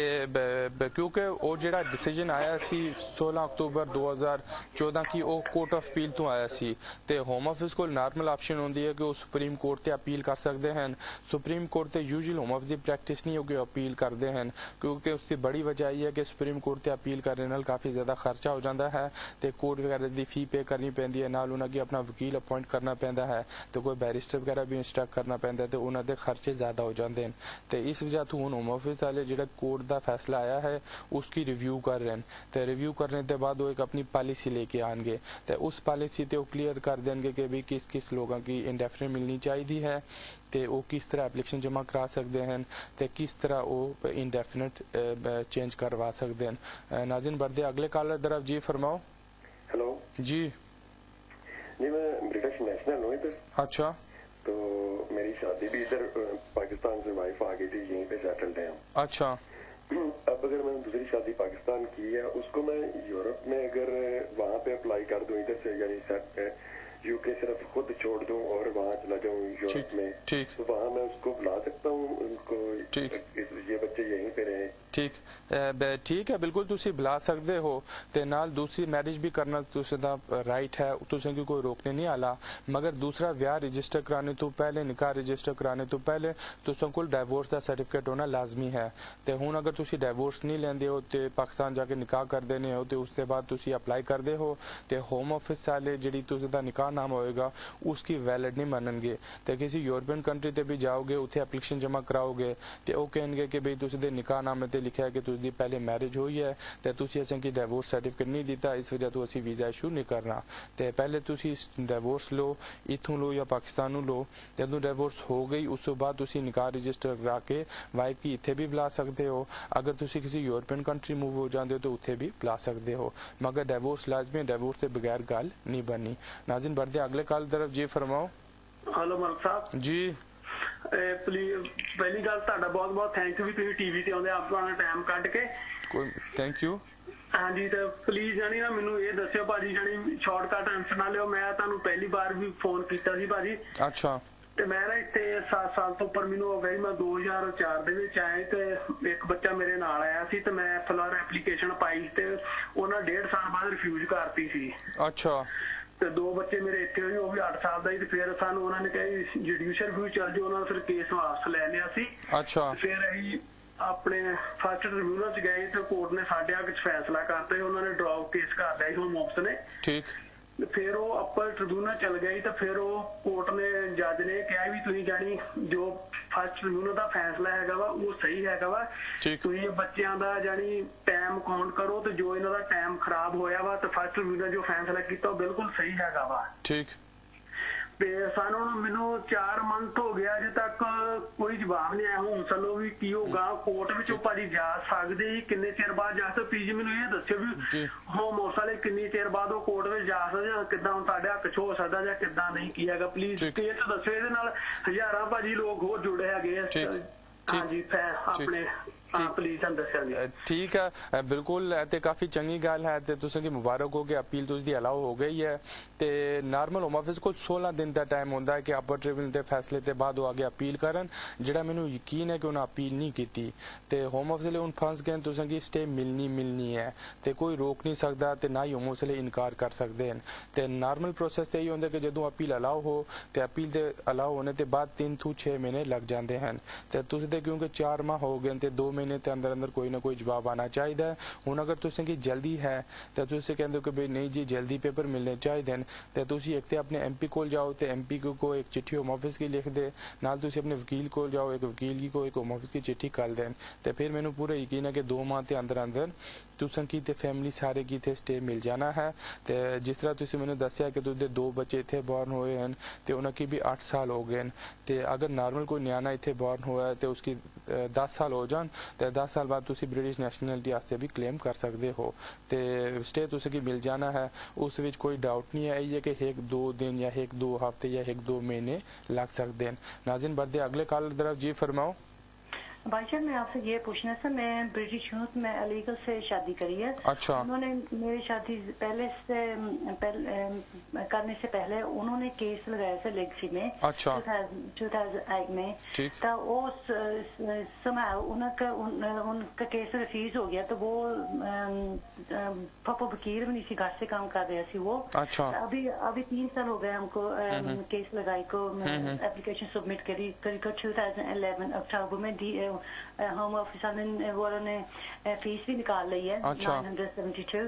ਕਿਉਂਕਿ ਉਹ ਜਿਹੜਾ ਡਿਸੀਜਨ ਆਇਆ ਸੀ 16 ਅਕਤੂਬਰ 2014 ਕੀ ਉਹ ਕੋਰਟ ਆਫ ਅਪੀਲ ਤੋਂ ਆਇਆ ਸੀ ਤੇ ਹੋਮ ਆਫਿਸ ਕੋਲ ਨਾਰਮਲ ਆਪਸ਼ਨ ਹੁੰਦੀ ਹੈ ਕਿ ਉਹ ਸੁਪਰੀਮ ਕੋਰਟ ਤੇ ਅਪੀਲ ਕਰ ਸਕਦੇ ਹਨ। ਸੁਪਰੀਮ ਕੋਰਟ ਤੇ ਯੂਜੂਅਲ ਹੋਮ ਆਫਿਸ ਦੀ ਪ੍ਰੈਕਟਿਸ ਨਹੀਂ ਹੋਗੀ ਅਪੀਲ ਕਰਦੇ ਹਨ, ਕਿਉਂਕਿ ਉਸ ਦੀ ਬੜੀ ਵਜ੍ਹਾ ਇਹ ਹੈ ਕਿ ਸੁਪਰੀਮ ਕੋਰਟ ਤੇ ਅਪੀਲ ਕਰਨ ਨਾਲ ਕਾਫੀ ਜ਼ਿਆਦਾ ਖਰਚਾ ਹੋ ਜਾਂਦਾ ਹੈ ਤੇ ਕੋਰਟ ਵਗੈरह ਦੀ ਫੀ पे करनी पैंदी है, नाल उन्हें अपना वकील अपॉइंट करना पैंदा है तो कोई बैरिस्टर वगैरह भी इंस्ट्रक्ट करना पैंदा है तो उन्होंने खर्चे ज्यादा हो जाते हैं। तो इस वजह तो हुण होम ऑफिस वाले जो कोर्ट का फैसला आया है उसकी रिव्यू कर रहे हैं तो रिव्यू करने के बाद वो एक अपनी पॉलिसी लेके आएंगे तो उस पॉलिसी ते क्लीयर कर देंगे कि भी किस किस लोगों की इंडेफिनिट मिलनी चाहिए है तो वो किस तरह एप्लीकेशन जमा करा सकते हैं तो किस तरह वो इंडेफिनिट चेंज करवा सकते हैं। नाज़रीन बढ़ते अगले कॉलर तरफ जी फरमाओ। हेलो जी जी, मैं ब्रिटिश नेशनल हूँ इधर। अच्छा। तो मेरी शादी भी इधर पाकिस्तान से वाइफ आ गई थी, यहीं पे सेटल्ड है। अच्छा। अब अगर मैंने दूसरी शादी पाकिस्तान की है उसको मैं यूरोप में अगर वहाँ पे अप्लाई कर दूँ इधर से, यानी यूके सिर्फ खुद छोड़ दूं और वहाँ चला जाऊँ यूरोप में, तो वहाँ मैं उसको बुला सकता हूँ उनको, ये बच्चे यहीं पे रहे? ठीक है बिल्कुल तुसी बुला सकते हो ते नाल दूसरी मैरिज भी करना तुसदा राइट है, तुसें की कोई रोकने नहीं आला, मगर दूसरा ब्याह रजिस्टर कराने तो पहले निकाह रजिस्टर कराने तो पहले तुसें कोल डाइवोर्स का सर्टिफिकेट होना लाजमी है। ते हुण अगर तुसी डाइवोर्स नहीं लेंदे हो ते पाकिस्तान जाके निकाह कर देने हो तो उसके बाद तुसी अप्लाई करदे हो ते होम ऑफिस वाले जिहड़ी तुसदा निकाह नाम होएगा उसकी वैलिड नहीं मननगे ते किसी यूरोपियन कंट्री ते भी जाओगे उत्थे एप्लीकेशन जमा कराओगे ते वो कहेंगे कि भाई तुसदे निकाह नामे ते लिखा है कि तुसदी पहले मैरिज हुई है ते तुसी असें की डाइवोर्स सर्टिफिकेट नहीं दिता, इस वजह तो असी वीजा इशू नहीं करना। ते पहले तुसी डाइवोर्स लो, इथों लो या पाकिस्तानों लो, जदों डाइवोर्स हो गई उस तो बाद तुसी निकाह रजिस्टर करा के वाइफ की इत्थे भी बुला सकते हो। अगर तुसी किसी यूरोपियन कंट्री मूव हो जाते हो तो उत्थे भी बुला सकते हो, मगर डाइवोर्स लाजमी, डाइवोर्स के बगैर गल नहीं बननी। नाज़रीन बढ़ते अगले कॉल तरफ जी फरमाओ। हेलो मलिक साहब जी, प्लीज पहली गल तुहाडा बहुत बहुत थैंक यू भी तुसीं टीवी ते आउंदे अपना टाइम कढ के, कोई थैंक यू। हाँ जी, तो प्लीज जानी ना मैनू ये दस्सिओ भाजी, जानी शॉर्टकट आंसर ना लिओ, मैं तुहानू पहली बार भी फोन कीता सी भाजी। अच्छा। ਤੇ ਮੈਂ ਨਾ ਇੱਥੇ 7 ਸਾਲ ਤੋਂ ਉੱਪਰ ਮੈਨੂੰ ਹੋ ਗਈ। ਮੈਂ 2004 ਦੇ ਵਿੱਚ ਆਇਆ ਤੇ ਇੱਕ ਬੱਚਾ ਮੇਰੇ ਨਾਲ ਆਇਆ ਸੀ ਤੇ ਮੈਂ FLR ਐਪਲੀਕੇਸ਼ਨ ਪਾਈ ਤੇ ਉਹਨਾਂ 1.5 ਸਾਲ ਬਾਅਦ ਰਿਫਿਊਜ਼ ਕਰਤੀ ਸੀ। ਅੱਛਾ। ਤੇ 2 ਬੱਚੇ ਮੇਰੇ ਇੱਥੇ ਹੋਏ, ਉਹ ਵੀ 8 ਸਾਲ ਦਾ ਹੀ। ਤੇ ਫਿਰ ਸਾਨੂੰ ਉਹਨਾਂ ਨੇ ਕਿਹਾ ਜੁਡੀਸ਼ੀਅਲ ਰਿਵਿਊ ਚੱਲ ਜਾਓ, ਉਹਨਾਂ ਨੇ ਫਿਰ ਕੇਸ ਵਾਪਸ ਲੈ ਲਿਆ ਸੀ। ਅੱਛਾ। ਫਿਰ ਅਸੀਂ ਆਪਣੇ ਫਸਟ ਟ੍ਰਿਬਿਊਨਲ ਚ ਗਏ ਤੇ ਕੋਰਟ ਨੇ ਸਾਡੇ ਹੱਕ ਚ ਫੈਸਲਾ ਕਰਤਾ। ਉਹਨਾਂ ਨੇ ਡਰੌਪ ਕੇਸ ਕਰ ਲਿਆ ਸੀ ਹੋਮ ਆਫਿਸ ਨੇ। ਠੀਕ। ਫਿਰ ਉਹ ਅੱਪਰ ਟ੍ਰਿਬਿਊਨਲ ਚਲ ਗਈ ਤਾਂ ਫਿਰ ਉਹ ਕੋਰਟ ਨੇ ਜੱਜ ਨੇ ਕਿਹਾ ਵੀ ਤੁਸੀਂ ਜਾਣੀ ਜੋ ਫਸਟ ਟ੍ਰਿਬਿਊਨਲ ਦਾ ਫੈਸਲਾ ਹੈਗਾ ਵਾ ਉਹ ਸਹੀ ਹੈਗਾ ਵਾ। ਤੁਸੀਂ ਬੱਚਿਆਂ ਦਾ ਜਾਣੀ ਟਾਈਮ ਕਾਊਂਟ ਕਰੋ ਤੇ ਜੋ ਇਹਨਾਂ ਦਾ ਟਾਈਮ ਖਰਾਬ ਹੋਇਆ ਵਾ ਤੇ ਫਸਟ ਟ੍ਰਿਬਿਊਨਲ ਜੋ ਫੈਸਲਾ ਕੀਤਾ ਉਹ ਬਿਲਕੁਲ ਸਹੀ ਹੈਗਾ ਵਾ। ਠੀਕ। ਤੇ ਸਾਨੂੰ ਮੈਨੂੰ 4 ਮੰਥ ਹੋ ਗਿਆ ਅਜੇ ਤੱਕ ਕੋਈ ਜਵਾਬ ਨਹੀਂ ਆਇਆ। ਹੁਣ ਚਲੋ ਵੀ ਕੀ ਹੋਗਾ, ਕੋਰਟ ਵਿੱਚੋਂ ਭਾਜੀ ਜਾ ਸਕਦੇ ਹੀ ਕਿੰਨੇ ਚਿਰ ਬਾਅਦ ਜਾ ਸਕਦੇ? ਪਲੀਜ਼ ਮੈਨੂੰ ਇਹ ਦੱਸਿਓ ਵੀ ਹੋਮ ਆਫਿਸ ਵਾਲੇ ਕਿੰਨੀ ਚਿਰ ਬਾਅਦ ਉਹ ਕੋਰਟ ਵਿੱਚ ਜਾ ਸਕਦੇ ਜਾਂ ਕਿੱਦਾਂ ਹੁਣ ਤੁਹਾਡੇ ਹੱਕ ਚ ਹੋ ਸਕਦਾ ਜਾਂ ਕਿੱਦਾਂ ਨਹੀਂ ਕੀ ਹੈਗਾ? ਪਲੀਜ਼ ਇਹ ਤਾਂ ਦੱਸਿਓ। ਇਹਦੇ ਨਾਲ ਹਜ਼ਾਰਾਂ ਭਾਜੀ ਲੋਕ ਹੋਰ ਜੁੜੇ ਹੈਗੇ ਆ। ਹਾਂਜੀ ਆਪਣੇ ठीक है बिल्कुल। ते काफ़ी चंगी गल है ते तुसें गी मुबारक हो कि अपील तुसदी अलाउ हो गई है। ते नॉर्मल होम ऑफिस को 16 दिन का टाइम होंदा है कि अपर ट्रिब्यूनल के फैसले के बाद वो आगे अपील करन। जेड़ा मैनू यकीन है कि उन्हें अपील नहीं की ते होम ऑफिस ले फंस गए। तुसें गी स्टे मिलनी है ते कोई रोक नहीं सकता ते ना ही होम ऑफिस इनकार कर सकते हैं। ते नॉर्मल प्रोसेस यही होंदा कि जदों अपील अलाउ हो ते अपील के अलाउ होने के बाद 3 to 6 महीने लग जाते हैं। ते तुसदे क्योंकि 4 माह हो गए ते 2 महीने के अंदर अंदर कोई ना कोई जवाब आना चाहिए। हुण अगर तुसें की जल्दी है तो तुसीं कहंदे हो कि भाई नहीं जी जल्दी पेपर मिलने चाहिए तो तुसीं एक तो अपने MP कोल जाओ तो MP को एक चिट्ठी होम ऑफिस की लिख दे, नाल तुसीं अपने वकील कोल जाओ, एक वकील की को एक होम ऑफिस की चिट्ठी कर दें। तो फिर मैनू पूरा यकीन है कि 2 माह के अंदर अंदर तुसें की ते फैमिली सारे की थे स्टे मिल जाना है। तो जिस तरह तुसीं मैनू दस्सिया कि तुहाडे 2 बच्चे इत्थे बॉर्न हुए हैं तो उन्हें भी 8 साल हो गए। तो अगर नॉर्मल कोई न्याना इत्थे बॉर्न हुआ है तो उसकी 10 साल हो जान तो 10 साल बाद तुसी ब्रिटिश नैशनैलिटी वास्ते भी क्लेम कर सकते हो। तो स्टे तुसें की मिल जाना है, उस विच कोई डाउट नहीं है। ये कि 1-2 दिन या 1-2 हफ्ते या 1-2 महीने लग सकते हैं। नाज़रीन बढ़ते अगले कॉल तरफ। जी फरमाओ। भाईजान मैं आपसे ये पूछना था, मैं ब्रिटिश यूथ में अलीगढ़ से शादी करी है। अच्छा। उन्होंने मेरी शादी करने से पहले उन्होंने केस लगाया था लेगसी में। अच्छा। 2008 में। तो उस समय उनका केस रिफ्यूज हो गया तो वो पापा वकील भी नहीं घर से काम कर रहे थे वो। अच्छा। अभी 3 साल हो गए हमको केस लगाई को एप्लीकेशन सबमिट करी 2011 अक्टूबर में। होम ऑफिस वालों ने फीस भी निकाल ली है। अच्छा। 972।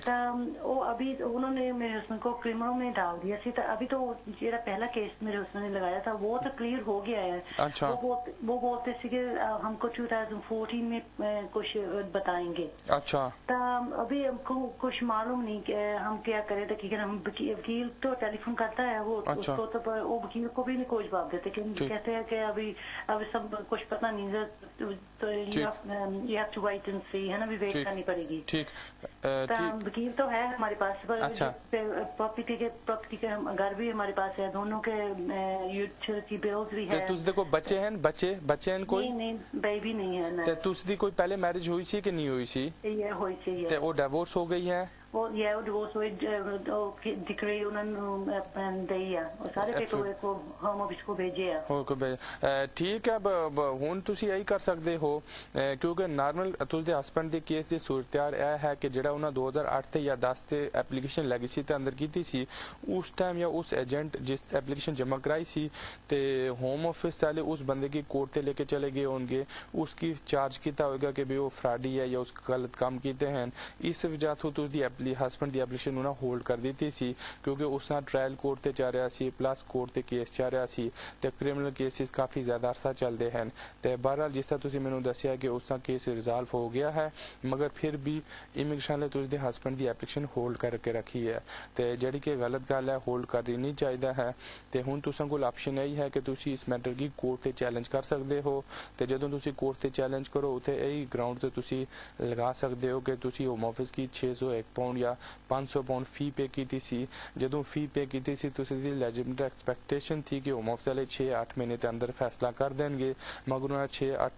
तो वो अभी उन्होंने मेरे हस्बैंड को क्रिमिनल में डाल दिया थी। तो अभी तो जेड़ा पहला केस मेरे हस्बैंड ने लगाया था वो तो क्लियर हो गया है। अच्छा। वो बोलते थे कि हमको 2014 में कुछ बताएंगे। अच्छा। तो अभी हमको कुछ मालूम नहीं कि हम क्या करें। तो हम वकील तो टेलीफोन करता है वो। अच्छा। उसको तो वो वकील को भी नहीं कोई जवाब देते कहते हैं कि अभी सब कुछ पता नहीं तो you have to wait and see है ना, भी वेट करनी पड़ेगी। ठीक। वकील तो है हमारे पास पर। अच्छा। प्रॉपर्टी के घर भी हमारे पास है, दोनों के यूटिलिटी बिल्स भी है। तुझ देखो बच्चे हैं कोई? नहीं बेबी नहीं है। तुझदी कोई पहले मैरिज हुई सी कि नहीं हुई सी? ये हुई सी। ते वो डिवोर्स हो गई है? वो डिवोर्स हुई डिक्री उन्होंने दी है और सारे पेपर को होम ऑफिस को भेजे है। ठीक है हुण तुसी यही कर सकते हो क्योंकि नॉर्मल तुहाडे हस्बैंड दे केस दी सूरत-हाल यह है कि जिहड़ा उन्होंने 2008 या 10 ते एप्लीकेशन लगी सी ते अंदर कीती सी उस टाइम या उस एजेंट जिस एप्लीकेशन जमा कराई सी ते होम ऑफिस वाले उस बंदे की कोर्ट ते लेके चले गए होंगे, उसकी चार्ज किया होगा कि भाई वो फ्रॉडी है या उसका गलत काम किए हैं। इस वजह तो तुहाडी हस्बैंड की एप्लीकेशन उन्हें होल्ड कर दी थी क्योंकि उसने ट्रायल कोर्ट से जा रहा सी प्लस कोर्ट से केस जा रहा सी ते क्रिमिनल केसिस काफ़ी ज़्यादा अरसा चलते हैं। तो बहरहाल जिस तरह तुसीं मैनूं दस्सिया कि उसका केस रिजॉल्व हो गया है मगर फिर भी इमिग्रेशन ने तुहाडे हस्बैंड की एप्लीकेशन होल्ड करके रखी है। तो जिहड़ी कि गलत गल है होल्ड करनी चाहिए है। तो हुण तुसां कोल ऑप्शन यही है कि तुसीं इस मैटर की कोर्ट से चैलेंज कर सकते हो। तो जदों तुसीं कोर्ट से चैलेंज करो उत्थे यही ग्राउंड से तुसीं लगा सकते हो कि तुसीं होम ऑफिस की 601 पाउंड या 500 पाउंड फी पे की थी। जदों फी पे की थी तो लेजिटिमेट एक्सपेक्टेशन थी कि होम ऑफिस वाले 6-8 महीने के अंदर फैसला कर देंगे मगर उन्होंने 6-8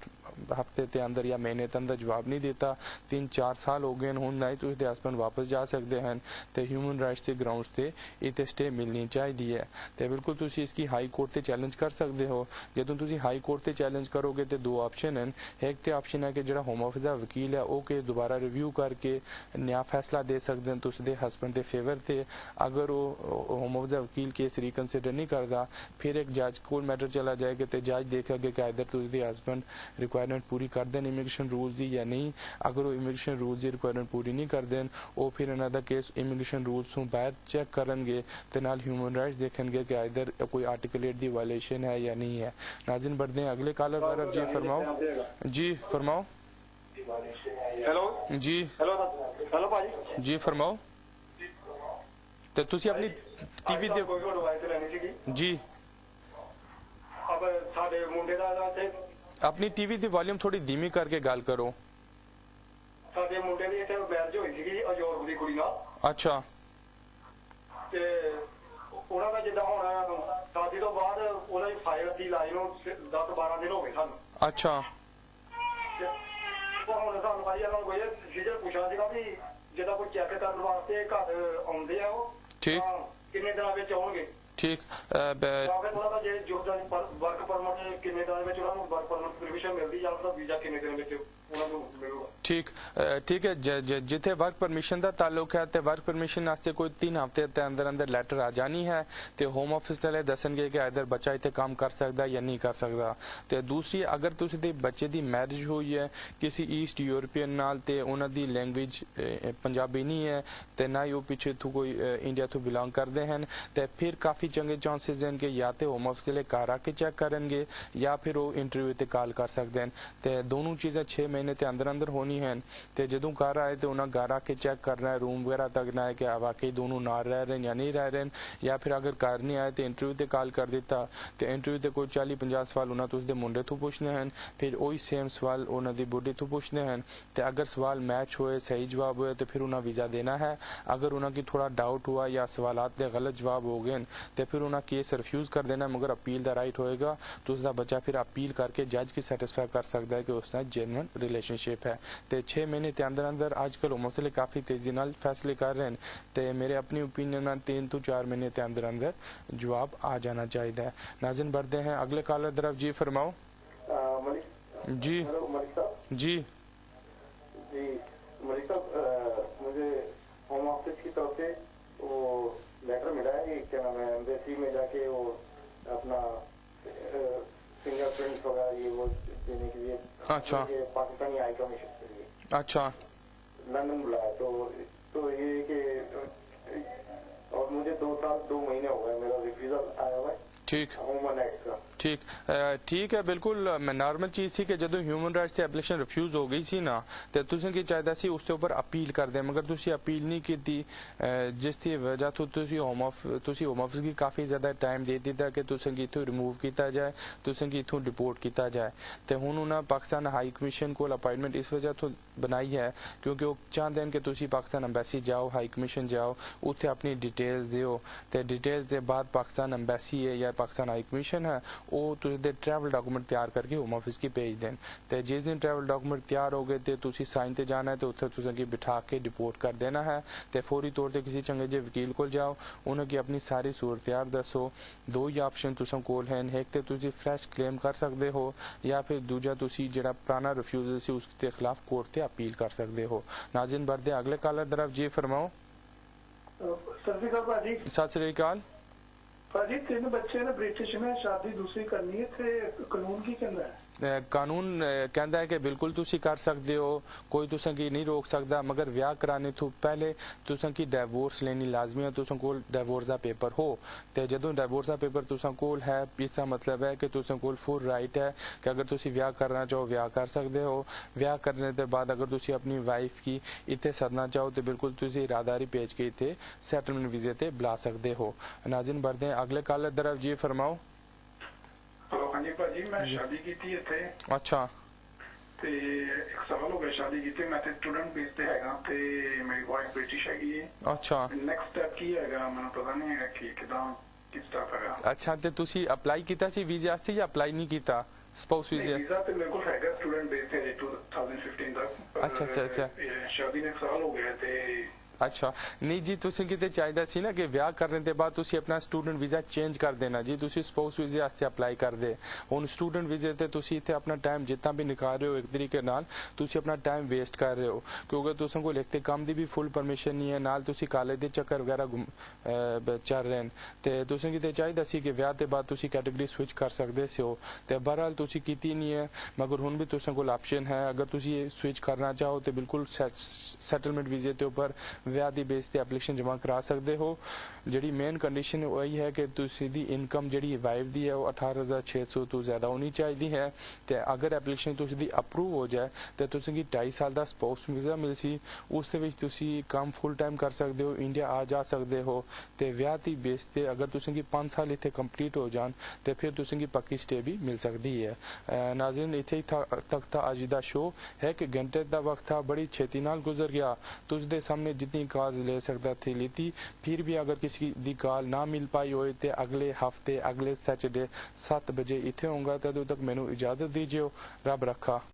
हफ्ते के अंदर या महीने के अंदर जवाब नहीं देता, 3-4 साल हो गए हूँ ना ही तुझे हस्बैंड वापस जा सकते हैं, तो ह्यूमन राइट्स के ग्राउंड से इतने स्टे मिलनी चाहिए है। तो बिल्कुल तुम इसकी हाई कोर्ट से चैलेंज कर सकते हो। जो तुम हाई कोर्ट से चैलेंज करोगे तो 2 ऑप्शन हैं। एक तो ऑप्शन है कि जो होम ऑफिस का वकील है वो के दोबारा रिव्यू करके नया फैसला दे सकते हैं तुझे हस्बैंड के फेवर से। अगर वो होम ऑफिस का वकील केस रिकनसिडर नहीं करता, फिर एक जज को मैटर चला जाएगा तो जज देखेगा कि इधर तुझे हस्बैंड रिक्वायरमेंट पूरी कर दें इमिग्रेशन रूल्स की या नहीं। अगर वो इमिग्रेशन रूल्स की रिक्वायरमेंट पूरी नहीं कर दें, वो फिर इन्हों का केस इमिग्रेशन रूल्स तो बाहर चेक करेंगे तो नाल ह्यूमन राइट्स देखेंगे कि इधर कोई आर्टिकल 8 की वायलेशन है या नहीं है। नाज़रीन बढ़ते हैं अगले कॉलर तरफ। जी फरमाओ। जी फरमाओ। हेलो जी हेलो भाजी जी फरमाओ। तो तुसी अपनी टीवी दे जी अब साडे मुंडे दा ते अपनी टीवी दी वॉल्यूम थोड़ी धीमी करके गल करो। साडे मुंडे दी इत्थे मैरिज होई सी अजोर दी कुड़ी नाल। अच्छा ते ਉਹਨਾਂ ਦਾ ਜਿੱਦਾਂ ਹੁਣ ਸ਼ਾਦੀ ਤੋਂ ਬਾਅਦ ਉਹਨਾਂ ਦੀ ਫਾਈਲ ਦੀ ਲਾਈ ਨੂੰ 10-12 ਦਿਨ ਹੋ ਗਏ ਸਾਨੂੰ। ਅੱਛਾ ਹੁਣ ਸਾਨੂੰ ਭਾਈ ਇਹਨਾਂ ਨੂੰ ਕੋਈ ਸੀਜ਼ਰ ਪੁੱਛਣਾ ਸੀਗਾ ਵੀ ਜਿੱਦਾਂ ਕੋਈ ਚੈੱਕ ਕਰਨ ਵਾਸਤੇ ਘਰ ਆਉਂਦੇ ਆ ਉਹ ਠੀਕ ਕਿੰਨੇ ਦਿਨਾਂ ਵਿੱਚ ਆਉਣਗੇ। ਠੀਕ ਉਹਨਾਂ ਦਾ ਜੇ ਜੋ ਵਰਕ ਪਰਮਿਟ ਕਿੰਨੇ ਦਿਨਾਂ ਵਿੱਚ ਉਹਨਾਂ ਨੂੰ ਵਰਕ ਪਰਮਿਟ ਪਰਮਿਸ਼ਨ ਮਿਲਦੀ ਜਾਂ ਉਹਦਾ ਵੀਜ਼ਾ ਕਿੰਨੇ ਦਿਨ ਵਿੱਚ ਉਹਨਾਂ ਨੂੰ ਮਿਲੂਗਾ। ठीक ठीक है। जिथे वर्क परमिशन का ताल्लुक है तो वर्क परमिशन वास्ते कोई 3 हफ्ते के अंदर अंदर लैटर आ जानी है तो होम ऑफिस वाले दसणगे कि इधर बच्चा इतने काम कर सकता या नहीं कर सकता। तो दूसरी अगर तुसी बच्चे की मैरिज हुई है किसी ईस्ट यूरोपियन नाल ते उन्हां दी लैंग्वेज पंजाबी नहीं है तो ना ही वो पीछे तू कोई इंडिया तो बिलोंग करते हैं तो फिर काफ़ी चंगे चांसेस हैं कि या तो होम ऑफिस वाले घर आके चेक करेंगे या फिर वो इंटरव्यू ते कॉल कर सकते हैं। तो दोनों चीज़ें 6 महीने के अंदर अंदर होनी है। तो जो घर आए तो उन्हें घर आके चेक करना है, रूम वगैरह तकना है कि वाकई दोनों नाल रह रहे हैं या नहीं रह रहे हैं। या फिर अगर घर नहीं आए तो इंटरव्यू ते कॉल कर दिता तो इंटरव्यू ते कोई 40-50 सवाल उन्हें उसके मुंडे तो पूछने हैं, फिर वही सेम सवाल उन्होंने बुढ़ी तो पूछने हैं। तो अगर सवाल मैच हुए सही जवाब हुए तो फिर उन्हें वीज़ा देना है। अगर उन्हें थोड़ा डाउट हुआ या सवालात के गलत जवाब हो गए तो फिर उन्हें केस रिफ्यूज़ कर देना, मगर अपील का राइट होएगा तो उसका बच्चा फिर अपील करके जज की सैटिस्फाई कर सकता है कि उसका जेन्युइन रिलेशनशिप है। तो 6 महीने के अंदर अंदर आजकल मसले काफ़ी तेजी नाल फैसले कर रहे हैं। तो मेरे अपनी ओपिनियन 3 to 4 महीने के अंदर अंदर जवाब आ जाना चाहिए। नाज़रीन बढ़ते हैं अगले कॉलर तरफ। जी फरमाओ। जी जी जी मलिक साहब मुझे होम ऑफिस की तरफ से वो लेटर मिला है कि क्या नाम है एम्बेसी में जाके वो अपना फिंगरप्रिंट्स वगैरह ये वो देने के लिए। अच्छा पाकिस्तानी हाई कमीशन के लिए। अच्छा लंदन बुलाया तो ये कि और मुझे 2 साल 2 महीने हो गए मेरा रिफ्यूजल आया हुआ है। ठीक ह्यूमन राइट्स का। ठीक ठीक है बिल्कुल नॉर्मल चीज़ थी कि जो ह्यूमन राइट्स से एप्लीकेशन रिफ्यूज हो गई सी ना तो तुसें की चाहिए सी उसके ऊपर अपील कर दें, मगर तुसी अपील नहीं की थी जिसकी वजह तो होम ऑफिस की काफ़ी ज़्यादा टाइम दे दिता कि तुसें की इतों रिमूव किया जाए, तुसें की इतों डिपोर्ट किया जाए। तो हुण उन्हें पाकिस्तान हाई कमीशन को अपॉइंटमेंट इस वजह तो बनाई है क्योंकि वो चाहते हैं कि तुसी पाकिस्तान एम्बेसी जाओ, हाई कमीशन जाओ, उत्थे अपनी डिटेल्स दिओ तो डिटेल्स के बाद पाकिस्तान एम्बेसी है या पाकिस्तान हाई कमीशन है वो तुझे ट्रैवल डॉक्यूमेंट तैयार करके होम ऑफिस की भेज दें। तो जिस दिन ट्रैवल डॉक्यूमेंट तैयार हो गए तो तुसी साइन ते जाना है तो उत्थे तुसें की बिठा के डिपोर्ट कर देना है। तो फौरी तौर पर किसी चंगे जे वकील को जाओ, उन्हें की अपनी सारी सूरत यार दसो। 2 ही ऑप्शन तुसें कोल हैं, एक तो तुसी फ्रैश क्लेम कर सकते हो या फिर दूजा तुसी जिहड़ा पुराना रिफ्यूजल सी उसके खिलाफ कोर्ट से अपील कर सकते हो। नाज़रीन बढ़ते अगले कॉलर तरफ। जी फरमाओ। सत श्री अकाल भाजी 3 बच्चे ने ब्रिटिश में शादी दूसरी करनी है थे कानून की कहना है। कानून कहता है कि बिल्कुल तुसी कर सकते हो, कोई तुसें की नहीं रोक सकता, मगर ब्याह कराने तो पहले तुसें की डिवोर्स लेनी लाजमी है। तुसें कोल डिवोर्स का पेपर हो तो जो डिवोर्स का पेपर तुसें कोल है इसका मतलब है कि तुसें कोल फुल राइट है कि अगर तुसी ब्याह करना चाहो ब्याह कर सकते हो। ब्याह करने के बाद अगर तुसी अपनी वाइफ की इतने सदना चाहो तो बिल्कुल तुसी इरादारी भेज के इतने सैटलमेंट वीजे ते बुला सकते हो। नाज़रीन बढ़ते हैं अगले कॉलर तरफ। जी फरमाओ। हाँ जी भाजी मैं शादी की थी इत्थे। अच्छा ते 1 साल हो गए शादी की मैं स्टूडेंट बेस ते हैगा ते मेरी वाइफ ब्रिटिश हैगी है। अच्छा नेक्स्ट स्टेप की हैगा मैंने पता नहीं है कि किस स्टेप हैगा। अच्छा ते तुसी अप्लाई कीता सी वीजा वास्ते या अप्लाई नहीं कीता स्पाउस वीजा? वीजा ते मेरे को हैगा स्टूडेंट अच्छा शादी ने साल हो गया थे। अच्छा नहीं जी, तुसी किते चाहिदा सी ना कि विआह करने के बाद तुसी अपना स्टूडेंट वीजा चेंज कर देना जी, तुसी स्पाउस वीजे वास्ते अप्लाई कर दे। हुन स्टूडेंट वीजे ते तुसी इत्थे अपना टाइम जितना भी निकाल रहे हो एक तरीके नाल तुसी अपना टाइम वेस्ट कर रहे हो, क्योंकि तुसां को लिखते काम दी भी फुल परमिशन नहीं है, नाल तुसी कॉलेज दे चक्कर वगैरह चल रहे हैं ते तुसी किते चाहिदा सी कि विआह ते बाद तुसी कैटेगरी स्विच कर सकदे हो ते बहरहाल तुसी कीती नहीं है। मगर हुन भी तुसां कोल ऑप्शन है, अगर तुसी स्विच करना चाहो तो बिल्कुल सैटलमेंट वीजे ते उपर विआह दी बेस ते एप्लीकेशन जमा करा सकते हो। जिहड़ी मेन कंडीशन वही है कि तुसी दी इनकम जिहड़ी वाइफ दी है वो 18,600 तो ज्यादा होनी चाहिए है ते अगर एप्लीकेशन तुसी दी अप्रूव हो जाए तो तुसी 2.5 साल दा स्पाउस वीजा मिल सी, उस दे विच तुसी काम फुल टाइम कर सकते हो, इंडिया आ जा सकते हो ते विआह दी बेस ते अगर तुसी 5 साल इत्थे कंप्लीट हो जान ते फिर तुसी पक्की स्टे भी मिल सकती है। नाज़रीन इत्थे तक ता अज दा शो है कि घंटे दा वक्त था बड़ी छेती नाल गुजर गया, तुझ दे सामने जितनी कॉल ले सकता थी लेती, फिर भी अगर किसी दी कॉल ना मिल पाई हो तो अगले हफ्ते अगले सैटरडे 7 बजे इत्थे होऊंगा, तदों तक मैनू इजाजत दीजिए, रब रखा।